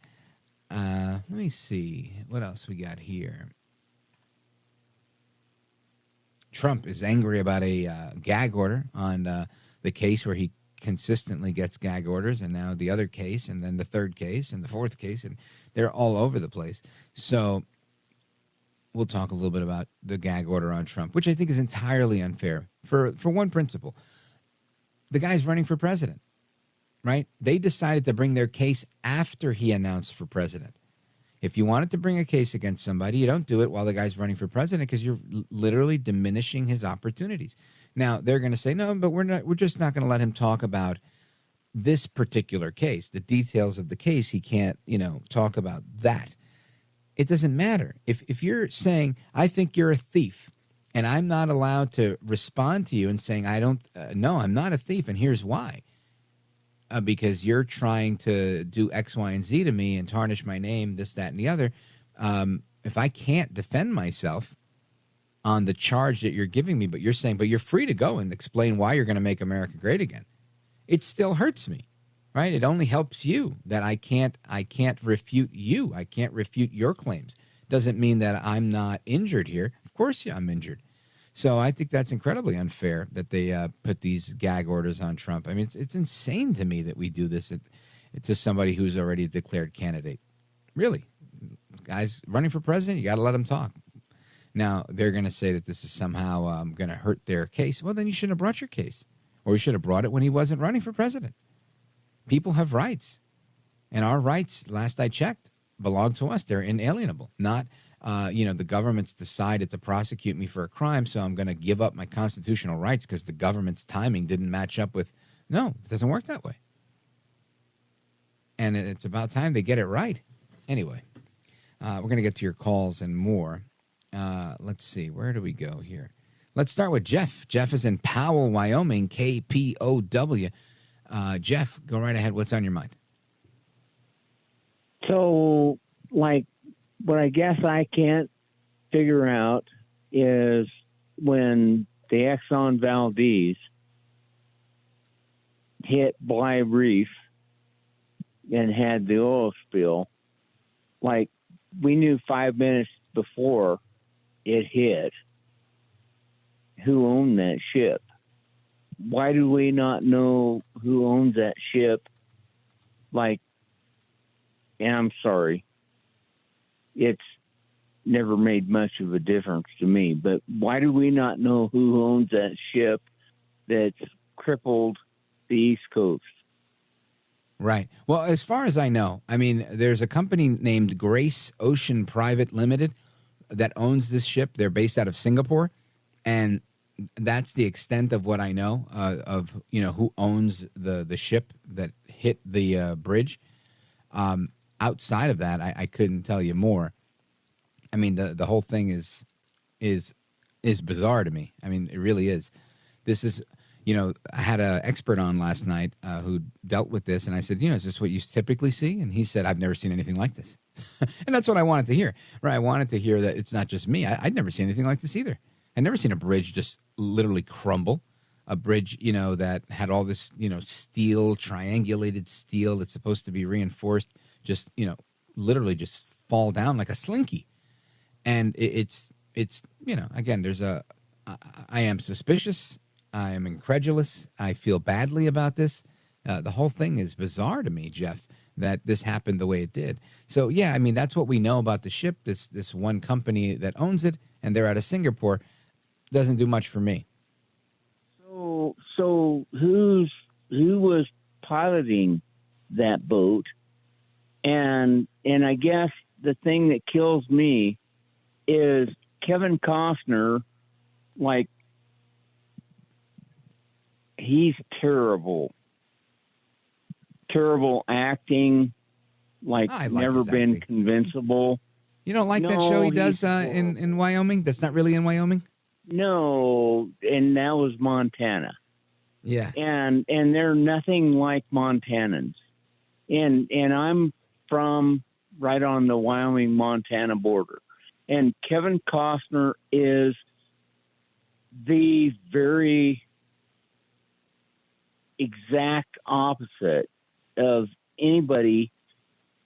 Let me see. What else we got here? Trump is angry about a gag order on the case where he consistently gets gag orders, and now the other case, and then the third case, and the fourth case, and they're all over the place. So we'll talk a little bit about the gag order on Trump, which I think is entirely unfair for one principle. The guy's running for president, right? They decided to bring their case after he announced for president. If you wanted to bring a case against somebody, you don't do it while the guy's running for president because you're literally diminishing his opportunities. Now, they're going to say, no, but we're just not going to let him talk about this particular case. The details of the case, he can't, talk about that. It doesn't matter. If you're saying, I think you're a thief, and I'm not allowed to respond to you and saying, no, I'm not a thief, and here's why. Because you're trying to do X, Y, and Z to me and tarnish my name, this, that, and the other. If I can't defend myself on the charge that you're giving me, but you're saying, but you're free to go and explain why you're going to make America great again, it still hurts me, right? It only helps you that I can't refute you. I can't refute your claims. Doesn't mean that I'm not injured here. Of course, yeah, I'm injured. So I think that's incredibly unfair that they put these gag orders on Trump. I mean, it's insane to me that we do this to somebody who's already a declared candidate. Really, guys running for president, you got to let them talk. Now, they're going to say that this is somehow going to hurt their case. Well, then you shouldn't have brought your case. Or you should have brought it when he wasn't running for president. People have rights. And our rights, last I checked, belong to us. They're inalienable, not the government's decided to prosecute me for a crime, so I'm going to give up my constitutional rights because the government's timing didn't match up with. No, it doesn't work that way. And it's about time they get it right. Anyway, we're going to get to your calls and more. Let's see. Where do we go here? Let's start with Jeff. Jeff is in Powell, Wyoming, KPOW. Jeff, go right ahead. What's on your mind? So, what I guess I can't figure out is when the Exxon Valdez hit Bly Reef and had the oil spill, we knew 5 minutes before it hit who owned that ship. Why do we not know who owns that ship? And I'm sorry, it's never made much of a difference to me, but why do we not know who owns that ship that's crippled the East Coast? Right. Well, as far as I know, there's a company named Grace Ocean Private Limited that owns this ship. They're based out of Singapore, and that's the extent of what I know of who owns the ship that hit the bridge. Outside of that, I couldn't tell you more. The whole thing is bizarre to me. It really is. This is, I had an expert on last night who dealt with this, and I said, is this what you typically see? And he said, I've never seen anything like this. And that's what I wanted to hear. Right? I wanted to hear that it's not just me. I'd never seen anything like this either. I'd never seen a bridge just literally crumble. A bridge, that had all this, steel, triangulated steel that's supposed to be reinforced, just, literally just fall down like a slinky. And it's again, I am suspicious. I am incredulous. I feel badly about this. The whole thing is bizarre to me, Jeff, that this happened the way it did. So, yeah, that's what we know about the ship. This one company that owns it, and they're out of Singapore, doesn't do much for me. So who was piloting that boat? And I guess the thing that kills me is Kevin Costner, he's terrible acting, never been acting. Convincible. You don't like that show he does in Wyoming? That's not really in Wyoming? No, and that was Montana. Yeah. And they're nothing like Montanans. And I'm from right on the Wyoming-Montana border. And Kevin Costner is the very exact opposite of anybody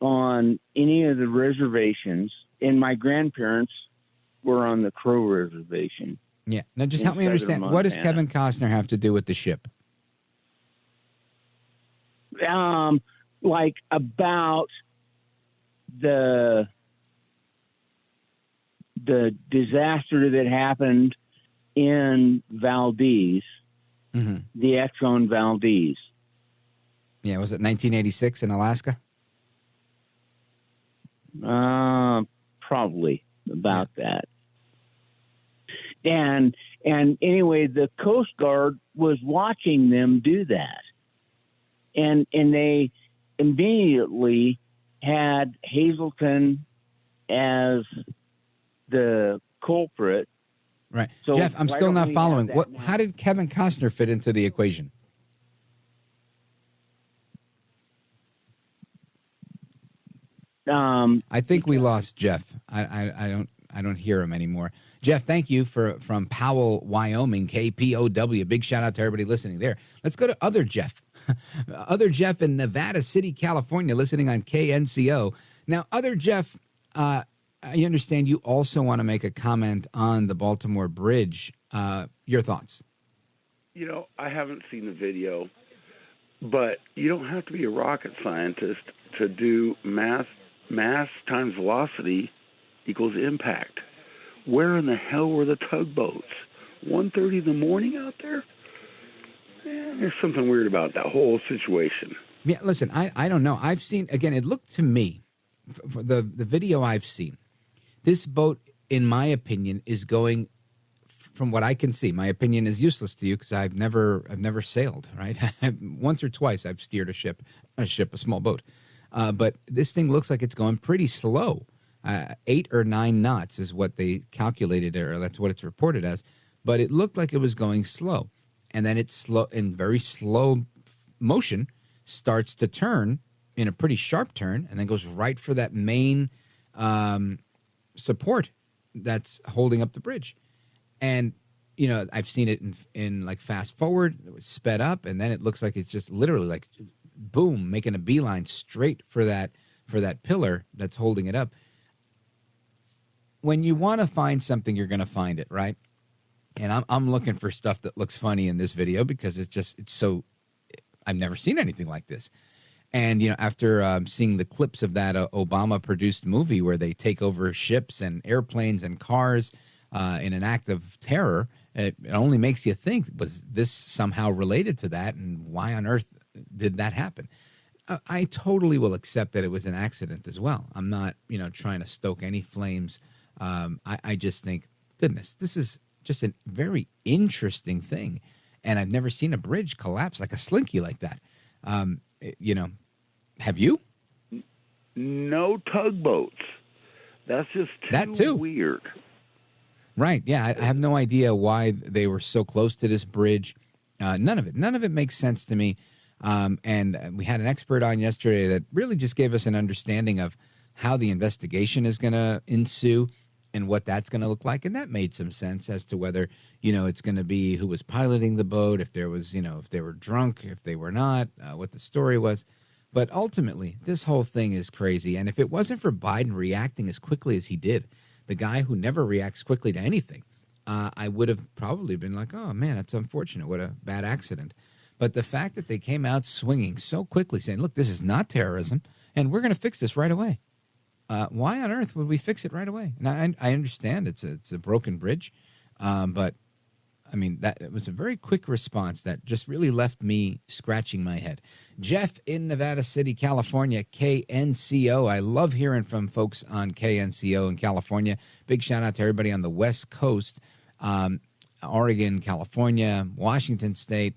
on any of the reservations. And my grandparents were on the Crow Reservation. Yeah. Now, just help me understand. What does Kevin Costner have to do with the ship? like about the disaster that happened in Valdez, the Exxon Valdez. Yeah, was it 1986 in Alaska? Probably about that. And anyway, the Coast Guard was watching them do that. And they immediately had Hazleton as the culprit. Right. So Jeff, I'm why still don't not we following. have that now? How did Kevin Costner fit into the equation? I think we lost Jeff. I don't hear him anymore. Jeff, thank you from Powell, Wyoming, KPOW. Big shout out to everybody listening there. Let's go to other Jeff. Other Jeff in Nevada City, California, listening on KNCO. Now, other Jeff, I understand you also want to make a comment on the Baltimore Bridge. Your thoughts? You know, I haven't seen the video, but you don't have to be a rocket scientist to do mass times velocity equals impact. Where in the hell were the tugboats? 1:30 in the morning out there? Yeah, there's something weird about that whole situation. Yeah, listen, I don't know. I've seen, again, it looked to me, for the video I've seen, this boat, in my opinion, is going, from what I can see, my opinion is useless to you because I've never sailed, right? Once or twice I've steered a small boat. But this thing looks like it's going pretty slow. 8 or 9 knots is what they calculated, or that's what it's reported as. But it looked like it was going slow. And then it's slow, in very slow motion, starts to turn in a pretty sharp turn, and then goes right for that main support that's holding up the bridge. And, you know, I've seen it in like fast forward, it was sped up, and then it looks like it's just literally like, boom, making a beeline straight for that pillar that's holding it up. When you want to find something, you're going to find it, right? And I'm looking for stuff that looks funny in this video because it's so, I've never seen anything like this. And, you know, after seeing the clips of that Obama-produced movie where they take over ships and airplanes and cars in an act of terror, it only makes you think, was this somehow related to that? And why on earth did that happen? I totally will accept that it was an accident as well. I'm not, you know, trying to stoke any flames. I just think, goodness, this is just a very interesting thing. And I've never seen a bridge collapse like a slinky like that. You know, have you? No tugboats. That's just too weird. Right. Yeah. I have no idea why they were so close to this bridge. None of it makes sense to me. And we had an expert on yesterday that really just gave us an understanding of how the investigation is going to ensue and what that's going to look like. And that made some sense as to whether, you know, it's going to be who was piloting the boat, if there was, you know, if they were drunk, if they were not, what the story was. But ultimately, this whole thing is crazy. And if it wasn't for Biden reacting as quickly as he did, the guy who never reacts quickly to anything, I would have probably been like, oh, man, that's unfortunate. What a bad accident. But the fact that they came out swinging so quickly, saying, look, this is not terrorism, and we're going to fix this right away. Why on earth would we fix it right away? And I understand it's a broken bridge, but, I mean, it was a very quick response that just really left me scratching my head. Jeff in Nevada City, California, KNCO. I love hearing from folks on KNCO in California. Big shout out to everybody on the West Coast, Oregon, California, Washington State.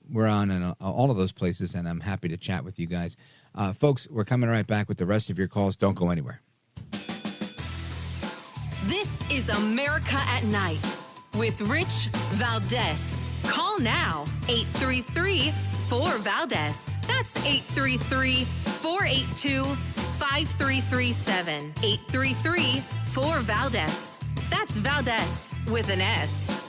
We're on in all of those places, and I'm happy to chat with you guys. Folks, we're coming right back with the rest of your calls. Don't go anywhere. This is America at Night with Rich Valdez. Call now, 833-4-VALDEZ. That's 833-482-5337. 833-4-VALDEZ. That's Valdez with an S.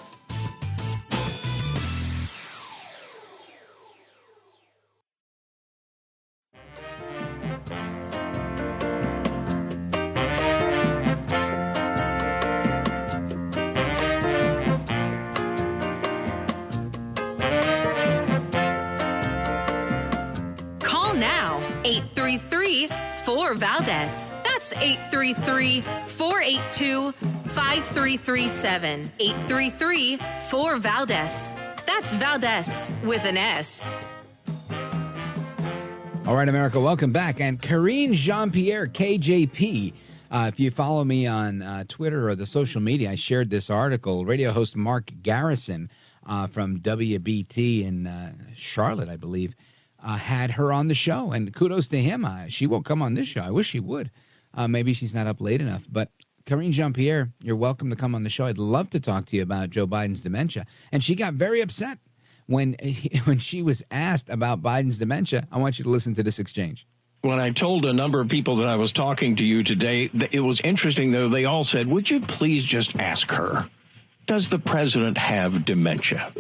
833-4-VALDEZ. That's 833-482-5337. 833-4-VALDEZ. That's Valdez with an S. All right, America, welcome back. And Karine Jean-Pierre, KJP. If you follow me on Twitter or the social media, I shared this article. Radio host Mark Garrison from WBT in Charlotte, I believe, had her on the show. And kudos to him. She won't come on this show. I wish she would. Maybe she's not up late enough. But Karine Jean-Pierre, you're welcome to come on the show. I'd love to talk to you about Joe Biden's dementia. And she got very upset when she was asked about Biden's dementia. I want you to listen to this exchange. When I told a number of people that I was talking to you today, it was interesting, though. They all said, would you please just ask her, does the president have dementia?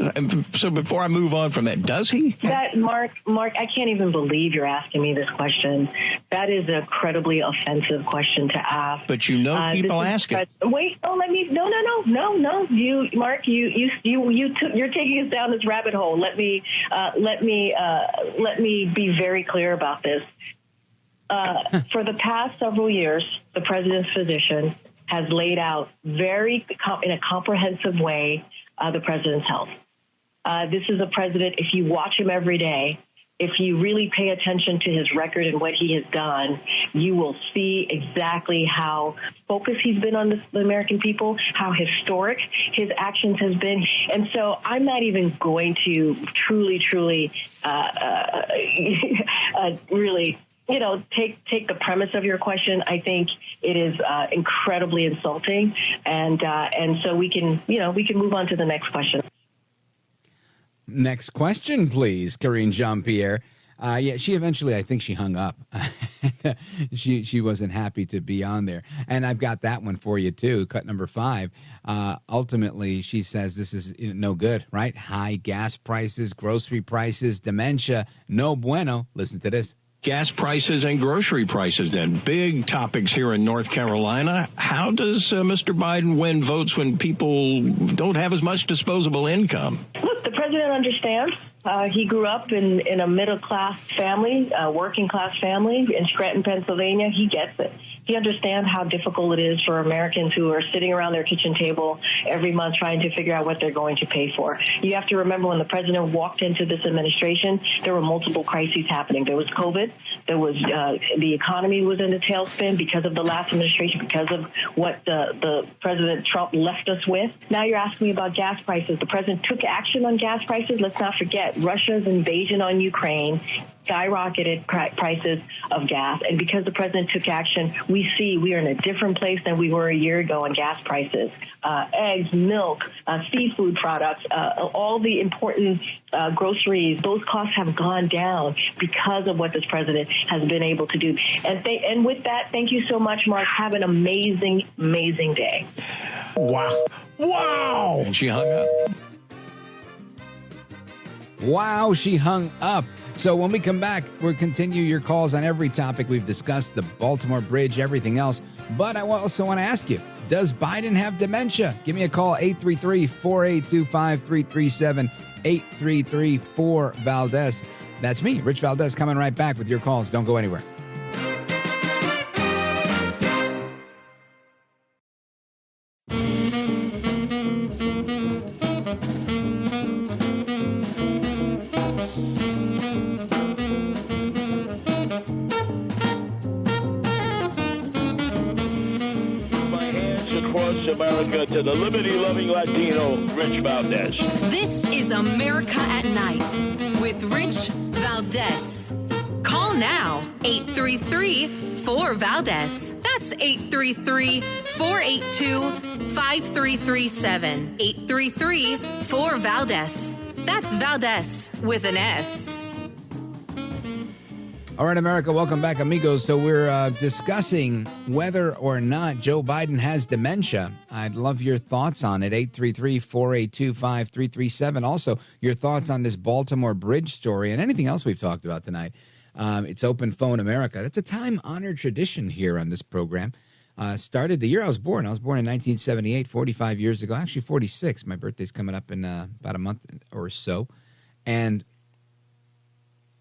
So before I move on from that, does he? Mark, I can't even believe you're asking me this question. That is an incredibly offensive question to ask. But you know people ask it. Wait, no. You, Mark, you're taking us down this rabbit hole. Let me be very clear about this. For the past several years, the president's physician has laid out in a comprehensive way the president's health. This is a president, if you watch him every day, if you really pay attention to his record and what he has done, you will see exactly how focused he's been on the American people, how historic his actions has been. And so I'm not even going to truly, really take the premise of your question. I think it is incredibly insulting, and so we can move on to the next question. Next question, please, Karine Jean-Pierre. She eventually, I think she hung up. She wasn't happy to be on there. And I've got that one for you, too, cut number 5. Ultimately, she says this is no good, right? High gas prices, grocery prices, dementia, no bueno. Listen to this. Gas prices and grocery prices, then. Big topics here in North Carolina. How does Mr. Biden win votes when people don't have as much disposable income? Look, the president understands. He grew up in a middle-class family, working-class family in Scranton, Pennsylvania. He gets it. He understands how difficult it is for Americans who are sitting around their kitchen table every month trying to figure out what they're going to pay for. You have to remember when the president walked into this administration, there were multiple crises happening. There was COVID. There was the economy was in a tailspin because of the last administration, because of what the President Trump left us with. Now you're asking me about gas prices. The president took action on gas prices. Let's not forget Russia's invasion on Ukraine skyrocketed prices of gas. And because the president took action, we are in a different place than we were a year ago on gas prices. Eggs, milk, seafood products, all the important groceries, those costs have gone down because of what this president has been able to do. And with that, thank you so much, Mark. Have an amazing, amazing day. Wow. And she hung up. Wow, she hung up. So when we come back, we'll continue your calls on every topic we've discussed, the Baltimore Bridge, everything else. But I also want to ask you, does Biden have dementia? Give me a call, 833-482-5337, 833-4-VALDEZ. That's me, Rich Valdez, coming right back with your calls. Don't go anywhere. America to the liberty-loving Latino, Rich Valdez. This is America at Night with Rich Valdez. Call now, 833-4-VALDEZ. That's 833-482-5337. 833-4-VALDEZ. That's Valdez with an S. All right, America, welcome back, amigos. So we're discussing whether or not Joe Biden has dementia. I'd love your thoughts on it, 833-482-5337. Also, your thoughts on this Baltimore Bridge story and anything else we've talked about tonight. It's Open Phone America. That's a time-honored tradition here on this program. Started the year I was born. I was born in 1978, 45 years ago. Actually, 46. My birthday's coming up in about a month or so. And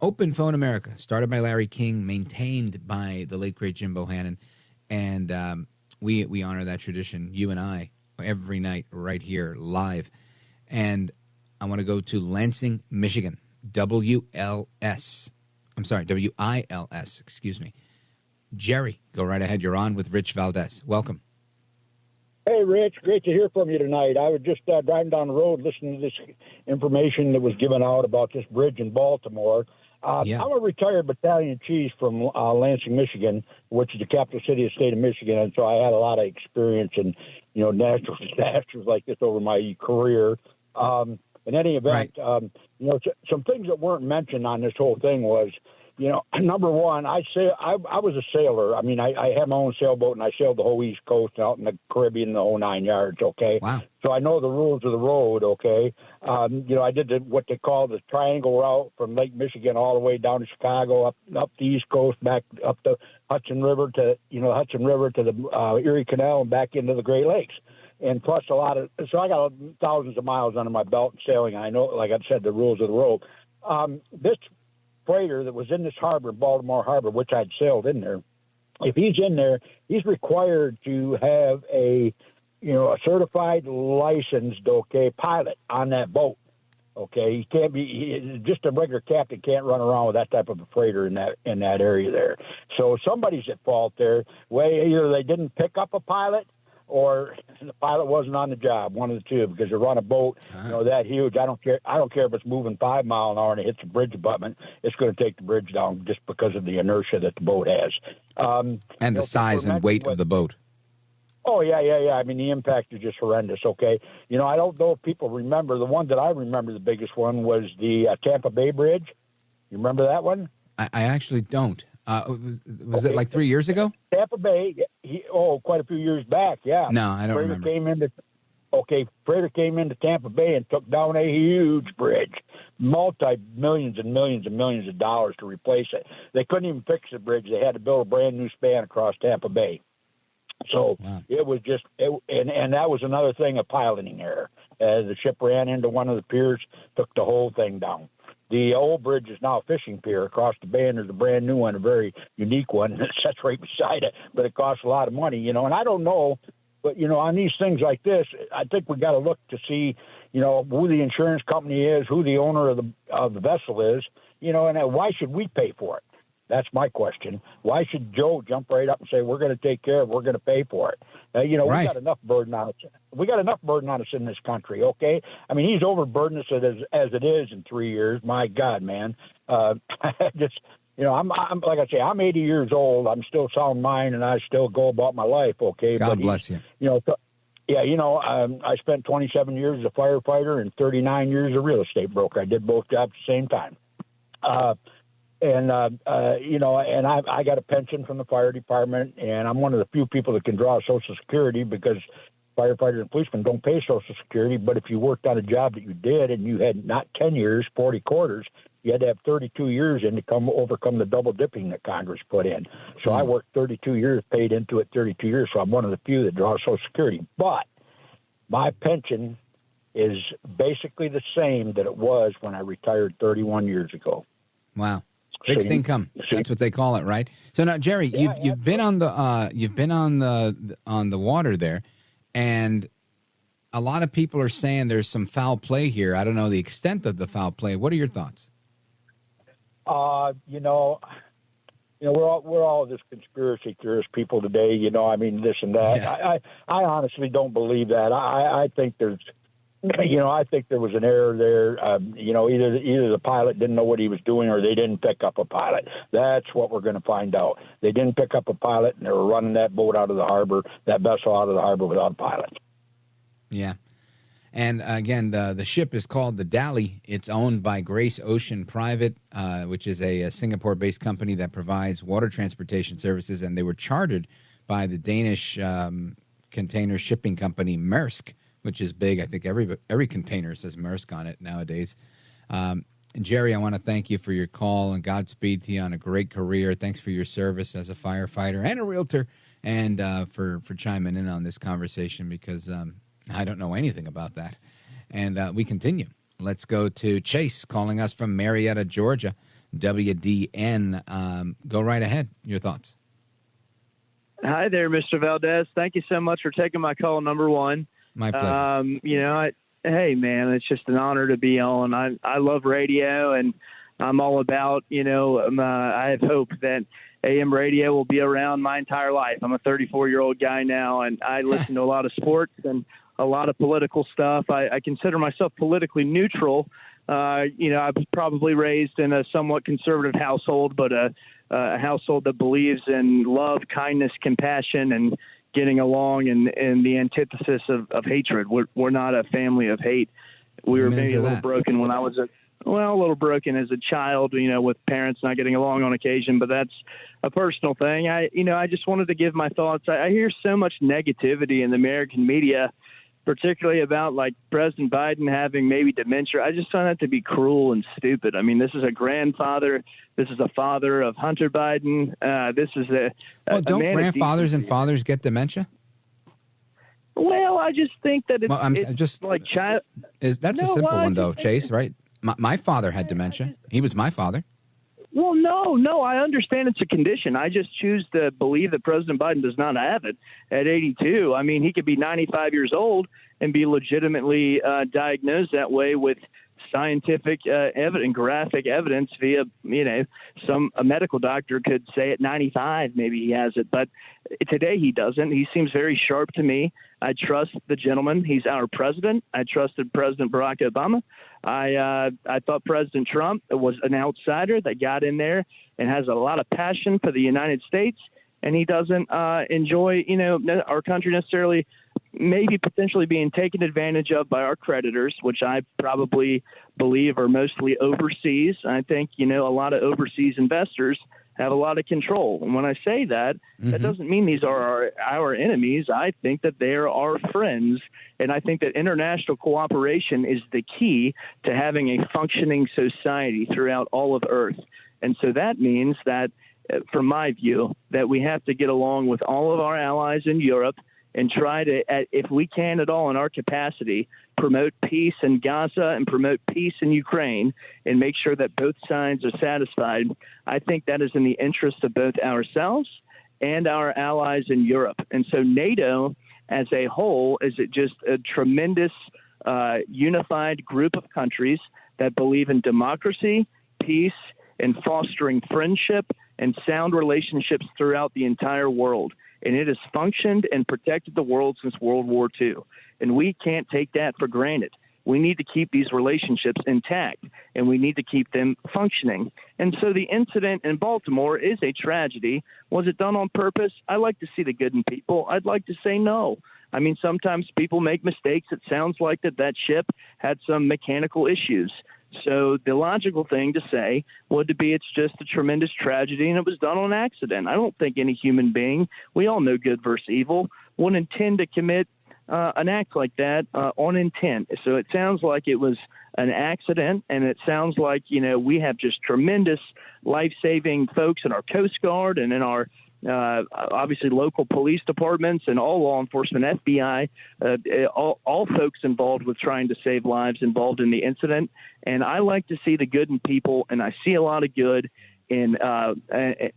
Open Phone America, started by Larry King, maintained by the late, great Jim Bohannon. And we honor that tradition, you and I, every night right here live. And I want to go to Lansing, Michigan, WILS, excuse me. Jerry, go right ahead. You're on with Rich Valdez. Welcome. Hey, Rich. Great to hear from you tonight. I was just driving down the road listening to this information that was given out about this bridge in Baltimore. I'm a retired battalion chief from Lansing, Michigan, which is the capital city of the state of Michigan, and so I had a lot of experience in, natural disasters like this over my career. In any event, some things that weren't mentioned on this whole thing was, number one, I was a sailor. I mean, I had my own sailboat, and I sailed the whole East Coast out in the Caribbean, the whole 9 yards, okay? Wow. So I know the rules of the road, okay? I did what they call the triangle route from Lake Michigan all the way down to Chicago, up the East Coast, back up the Hudson River to the Erie Canal and back into the Great Lakes. And plus so I got thousands of miles under my belt in sailing. I know, like I said, the rules of the road. This freighter that was in this harbor, Baltimore Harbor, which I'd sailed in there, if he's in there, he's required to have a certified, licensed, pilot on that boat. Okay, he can't be just a regular captain can't run around with that type of a freighter in that area there. So somebody's at fault there. Either they didn't pick up a pilot, or the pilot wasn't on the job, one of the two, because to run a boat, that huge, I don't care if it's moving 5 miles an hour and it hits a bridge abutment, it's going to take the bridge down just because of the inertia that the boat has. And the size and weight of the boat. Oh, yeah. I mean, the impact is just horrendous, okay? I don't know if people remember. The one that I remember, the biggest one, was the Tampa Bay Bridge. You remember that one? I actually don't. Was it like 3 years ago? Tampa Bay, quite a few years back, yeah. No, I don't remember. Freighter came into Tampa Bay and took down a huge bridge, multi-millions and millions and millions of dollars to replace it. They couldn't even fix the bridge. They had to build a brand new span across Tampa Bay. So It was and that was another thing, a piloting error. The ship ran into one of the piers, took the whole thing down. The old bridge is now a fishing pier across the bay, and there's a brand new one, a very unique one that sits right beside it, but it costs a lot of money, and I don't know, but, on these things like this, I think we got to look to see, who the insurance company is, who the owner of the vessel is, and why should we pay for it? That's my question. Why should Joe jump right up and say, we're going to take care of it, we're going to pay for it? Right. We got enough burden on us. We got enough burden on us in this country, okay? I mean, he's overburdened us as it is in 3 years. My God, man. I'm like I say, I'm 80 years old. I'm still sound mind, and I still go about my life, okay? God bless you. I spent 27 years as a firefighter and 39 years as a real estate broker. I did both jobs at the same time. And I got a pension from the fire department, and I'm one of the few people that can draw Social Security because firefighters and policemen don't pay Social Security. But if you worked on a job that you did and you had not 10 years, 40 quarters, you had to have 32 years in to overcome the double dipping that Congress put in. So I worked 32 years, paid into it 32 years. So I'm one of the few that draws Social Security. But my pension is basically the same that it was when I retired 31 years ago. Wow. Fixed income. That's what they call it, right? So now, Jerry, you've been on the water there, and a lot of people are saying there's some foul play here. I don't know the extent of the foul play. What are your thoughts? We're all just conspiracy theorist people today. This and that. Yeah. I honestly don't believe that. I think there's. I think there was an error there. Either the pilot didn't know what he was doing or they didn't pick up a pilot. That's what we're going to find out. They didn't pick up a pilot, and they were running that boat out of the harbor, that vessel out of the harbor without a pilot. Yeah. And again, the ship is called the Dali. It's owned by Grace Ocean Private, which is a Singapore-based company that provides water transportation services, and they were chartered by the Danish container shipping company Maersk, which is big. I think every container says Maersk on it nowadays. And Jerry, I want to thank you for your call, and Godspeed to you on a great career. Thanks for your service as a firefighter and a realtor, and for chiming in on this conversation, because I don't know anything about that. And we continue. Let's go to Chase calling us from Marietta, Georgia. WDN. Go right ahead. Your thoughts. Hi there, Mr. Valdez. Thank you so much for taking my call, number one. My pleasure. Hey, man, it's just an honor to be on. I love radio, and I'm all about, I have hope that AM radio will be around my entire life. I'm a 34-year-old guy now, and I listen to a lot of sports and a lot of political stuff. I consider myself politically neutral. I was probably raised in a somewhat conservative household, but a household that believes in love, kindness, compassion, and getting along, and the antithesis of hatred. We're not a family of hate. We were maybe a little broken when I was a little broken as a child, with parents not getting along on occasion, but that's a personal thing. I just wanted to give my thoughts. I hear so much negativity in the American media, particularly about like President Biden having maybe dementia. I just find that to be cruel and stupid. I mean, this is a grandfather. This is a father of Hunter Biden. This is don't grandfathers and fathers get dementia? Well, I just think that it's like child. That's a simple one, though, Chase, right? My father had dementia. He was my father. Well, no, I understand it's a condition. I just choose to believe that President Biden does not have it at 82. I mean, he could be 95 years old and be legitimately diagnosed that way with scientific evidence, graphic evidence via, a medical doctor could say at 95 maybe he has it, but today he doesn't. He seems very sharp to me. I trust the gentleman. He's our president. I trusted President Barack Obama. I thought President Trump was an outsider that got in there and has a lot of passion for the United States, and he doesn't enjoy, our country necessarily maybe potentially being taken advantage of by our creditors, which I probably believe are mostly overseas. I think, a lot of overseas investors have a lot of control. And when I say that, that doesn't mean these are our enemies. I think that they're our friends. And I think that international cooperation is the key to having a functioning society throughout all of Earth. And so that means that, from my view, that we have to get along with all of our allies in Europe and try to, if we can at all in our capacity, promote peace in Gaza and promote peace in Ukraine and make sure that both sides are satisfied. I think that is in the interest of both ourselves and our allies in Europe. And so NATO as a whole is just a tremendous unified group of countries that believe in democracy, peace, and fostering friendship and sound relationships throughout the entire world. And it has functioned and protected the world since World War II. And we can't take that for granted. We need to keep these relationships intact, and we need to keep them functioning. And so the incident in Baltimore is a tragedy. Was it done on purpose? I like to see the good in people. I'd like to say no. I mean, sometimes people make mistakes. It sounds like that ship had some mechanical issues. So the logical thing to say would be it's just a tremendous tragedy and it was done on accident. I don't think any human being, we all know good versus evil, would intend to commit an act like that on intent. So it sounds like it was an accident, and it sounds like, we have just tremendous life-saving folks in our Coast Guard and in our obviously local police departments and all law enforcement, FBI, all folks involved with trying to save lives involved in the incident. And I like to see the good in people, and I see a lot of good in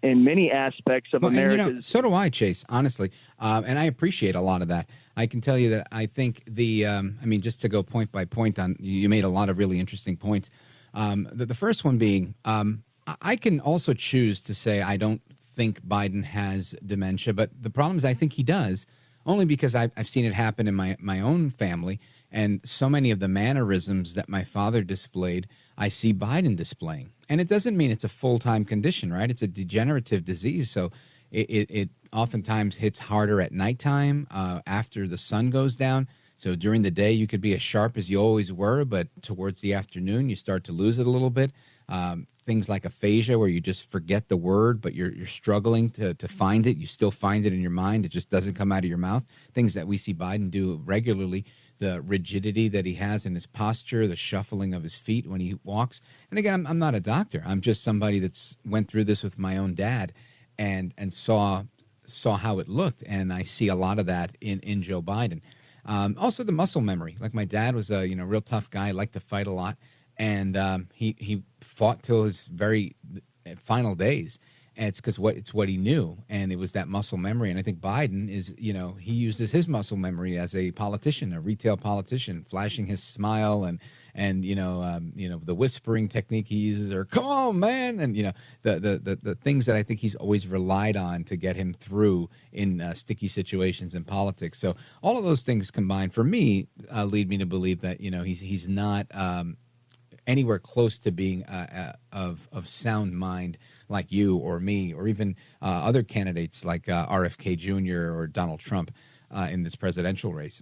many aspects of America. So do I, Chase, honestly. And I appreciate a lot of that. I can tell you that I think just to go point by point on, you made a lot of really interesting points. The first one being, I can also choose to say I don't think Biden has dementia, but the problem is I think he does, only because I've seen it happen in my own family, and so many of the mannerisms that my father displayed, I see Biden displaying. And it doesn't mean it's a full-time condition, right? It's a degenerative disease, so it oftentimes hits harder at nighttime after the sun goes down. So during the day, you could be as sharp as you always were, but towards the afternoon, you start to lose it a little bit. Things like aphasia, where you just forget the word, but you're struggling to find it. You still find it in your mind. It just doesn't come out of your mouth. Things that we see Biden do regularly, the rigidity that he has in his posture, the shuffling of his feet when he walks. And again, I'm not a doctor. I'm just somebody that's went through this with my own dad and saw how it looked. And I see a lot of that in Joe Biden. Also the muscle memory. Like my dad was a real tough guy, liked to fight a lot. and he fought till his very final days. And it's because it's what he knew, and it was that muscle memory. And I think Biden is, he uses his muscle memory as a politician, a retail politician, flashing his smile and the whispering technique he uses, or "come on, man," and the things that I think he's always relied on to get him through in sticky situations in politics. So all of those things combined, for me, lead me to believe that he's not anywhere close to being of sound mind like you or me or even other candidates like RFK Jr. or Donald Trump in this presidential race.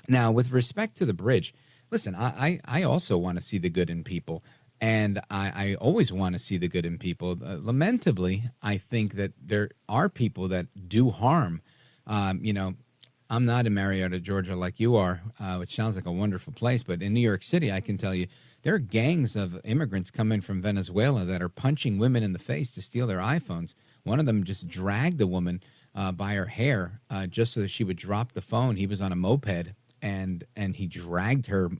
Now, with respect to the bridge, listen, I also want to see the good in people, and I always want to see the good in people. Lamentably, I think that there are people that do harm. I'm not in Marietta, Georgia, like you are, which sounds like a wonderful place, but in New York City, I can tell you, there are gangs of immigrants coming from Venezuela that are punching women in the face to steal their iPhones. One of them just dragged a woman by her hair just so that she would drop the phone. He was on a moped, and he dragged her,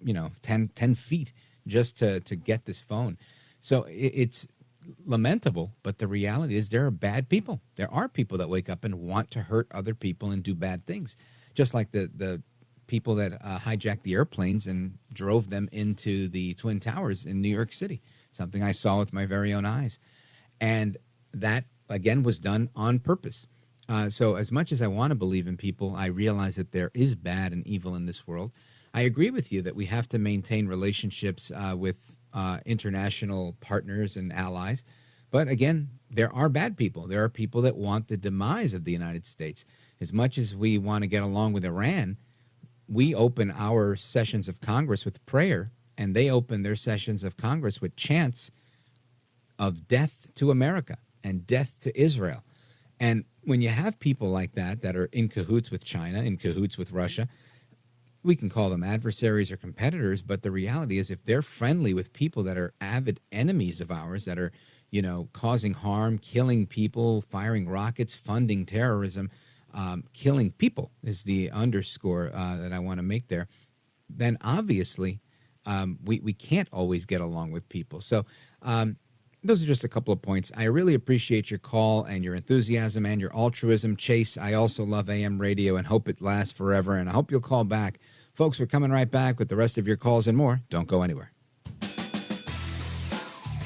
10 feet just to get this phone. So it's lamentable, but the reality is there are bad people. There are people that wake up and want to hurt other people and do bad things, just like the people that hijacked the airplanes and drove them into the Twin Towers in New York City, something I saw with my very own eyes. And that, again, was done on purpose. So as much as I want to believe in people, I realize that there is bad and evil in this world. I agree with you that we have to maintain relationships with international partners and allies. But again, there are bad people. There are people that want the demise of the United States. As much as we want to get along with Iran, we open our sessions of Congress with prayer, and they open their sessions of Congress with chants of death to America and death to Israel. And when you have people like that are in cahoots with China, in cahoots with Russia, we can call them adversaries or competitors, but the reality is if they're friendly with people that are avid enemies of ours, that are, causing harm, killing people, firing rockets, funding terrorism, killing people is the underscore that I want to make there, then obviously we can't always get along with people. So those are just a couple of points. I really appreciate your call and your enthusiasm and your altruism. Chase, I also love AM radio and hope it lasts forever, and I hope you'll call back. Folks, we're coming right back with the rest of your calls and more. Don't go anywhere.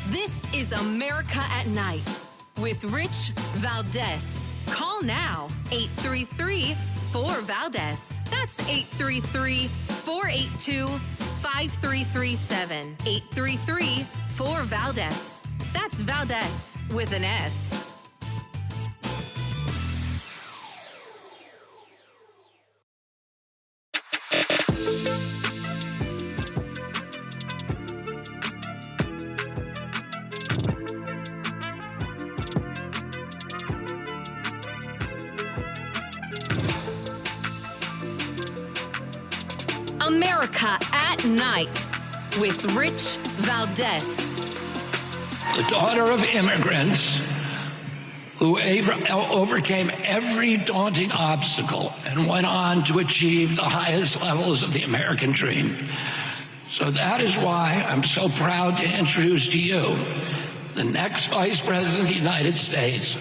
This is America at Night with Rich Valdez. Call now, 833-4-VALDEZ. That's 833-482-5337. 833-4-VALDEZ. That's Valdez with an S. America at Night with Rich Valdez. The daughter of immigrants who overcame every daunting obstacle and went on to achieve the highest levels of the American dream. So that is why I'm so proud to introduce to you the next Vice President of the United States,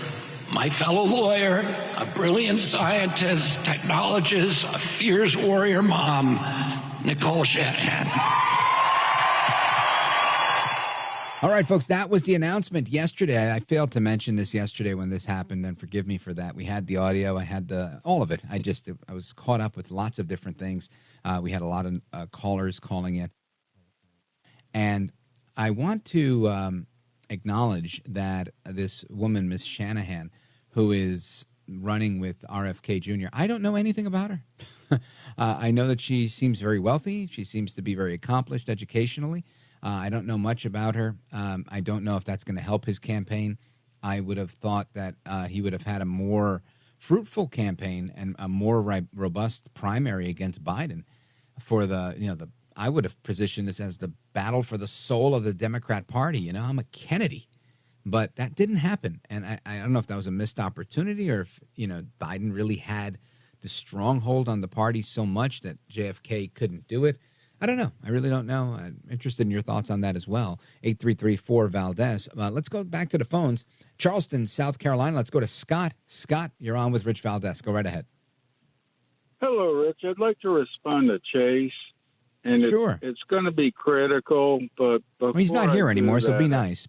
my fellow lawyer, a brilliant scientist, technologist, a fierce warrior mom, Nicole Shanahan. All right, folks, that was the announcement yesterday. I failed to mention this yesterday when this happened, and forgive me for that. We had the audio. I had all of it. I was caught up with lots of different things. We had a lot of callers calling in. And I want to acknowledge that this woman, Miss Shanahan, who is running with RFK Jr., I don't know anything about her. I know that she seems very wealthy. She seems to be very accomplished educationally. I don't know much about her. I don't know if that's going to help his campaign. I would have thought that he would have had a more fruitful campaign and a more robust primary against Biden. I would have positioned this as the battle for the soul of the Democrat Party. I'm a Kennedy, but that didn't happen. And I don't know if that was a missed opportunity or if, Biden really had the stronghold on the party so much that JFK couldn't do it. I don't know. I really don't know. I'm interested in your thoughts on that as well. 833-4-VALDEZ. Let's go back to the phones. Charleston, South Carolina. Let's go to Scott. Scott, you're on with Rich Valdez. Go right ahead. Hello, Rich. I'd like to respond to Chase. And sure. It's going to be critical, but Well, he's not here anymore, so be nice.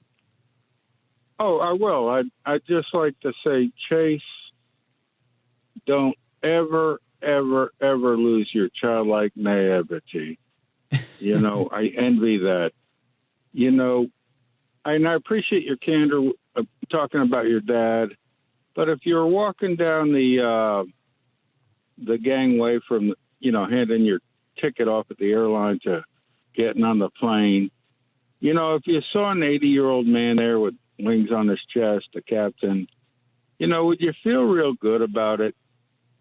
Oh, I will. I'd just like to say, Chase, don't ever, ever, ever lose your childlike naivety. You know, I envy that. You know, and I appreciate your candor talking about your dad. But if you're walking down the gangway from, handing your ticket off at the airline to getting on the plane, if you saw an 80-year-old man there with wings on his chest, a captain, would you feel real good about it?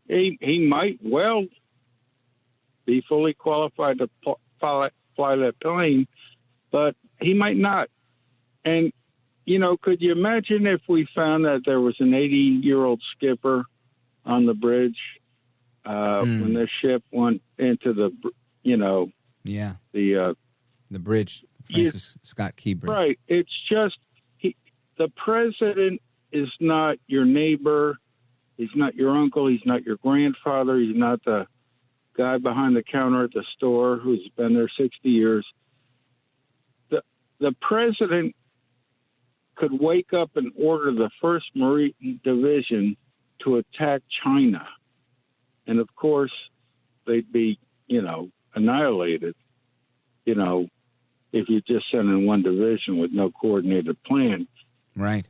He might well be fully qualified to fly that plane, but he might not. And, could you imagine if we found that there was an 80-year-old skipper on the bridge when this ship went into the, the bridge, Francis Scott Key Bridge. Right. It's just the president is not your neighbor. He's not your uncle. He's not your grandfather. He's not the guy behind the counter at the store who's been there 60 years. The president could wake up and order the 1st Marine Division to attack China. And, of course, they'd be, annihilated, if you just send in one division with no coordinated plan. Right.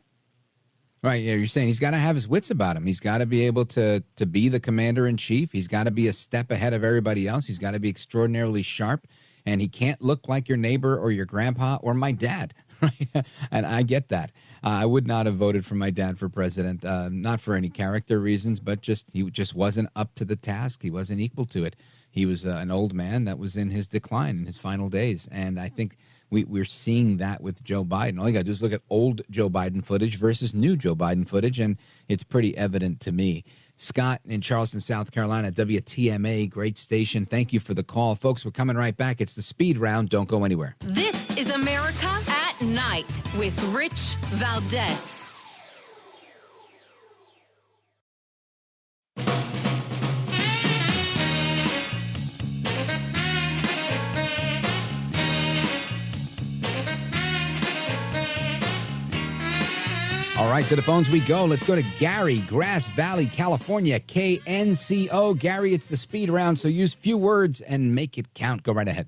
Right, yeah, you're saying he's got to have his wits about him. He's got to be able to be the commander-in-chief. He's got to be a step ahead of everybody else. He's got to be extraordinarily sharp, and he can't look like your neighbor or your grandpa or my dad, right? And I get that. I would not have voted for my dad for president, not for any character reasons, but he just wasn't up to the task. He wasn't equal to it. He was an old man that was in his decline, in his final days, and I think we're seeing that with Joe Biden. All you got to do is look at old Joe Biden footage versus new Joe Biden footage, and it's pretty evident to me. Scott in Charleston, South Carolina, WTMA, great station. Thank you for the call. Folks, we're coming right back. It's the Speed Round. Don't go anywhere. This is America at Night with Rich Valdez. All right, to the phones we go. Let's go to Gary, Grass Valley, California, KNCO. Gary, it's the Speed Round, so use few words and make it count. Go right ahead.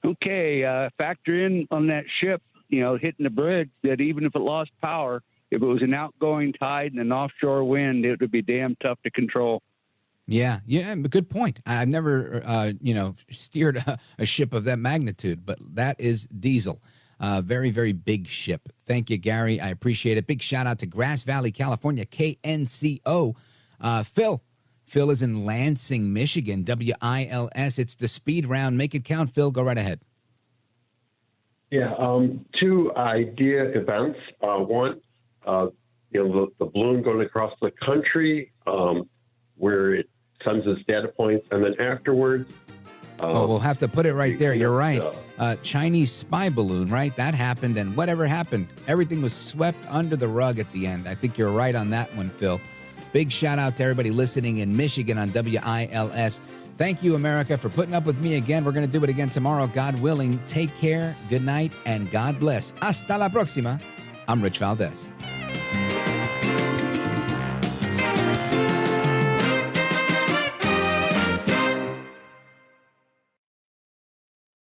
Okay, factor in on that ship, hitting the bridge, that even if it lost power, if it was an outgoing tide and an offshore wind, it would be damn tough to control. Yeah, good point. I've never, steered a ship of that magnitude, but that is diesel. Very, very big ship. Thank you, Gary. I appreciate it. Big shout out to Grass Valley, California, KNCO. Phil is in Lansing, Michigan, WILS. It's the Speed Round. Make it count, Phil. Go right ahead. Yeah, 2 idea events. One, the balloon going across the country where it sends its data points, and then afterwards, we'll have to put it right there. You're right. Chinese spy balloon, right? That happened, and whatever happened, everything was swept under the rug at the end. I think you're right on that one, Phil. Big shout out to everybody listening in Michigan on WILS. Thank you, America, for putting up with me again. We're going to do it again tomorrow, God willing. Take care, good night, and God bless. Hasta la próxima. I'm Rich Valdez.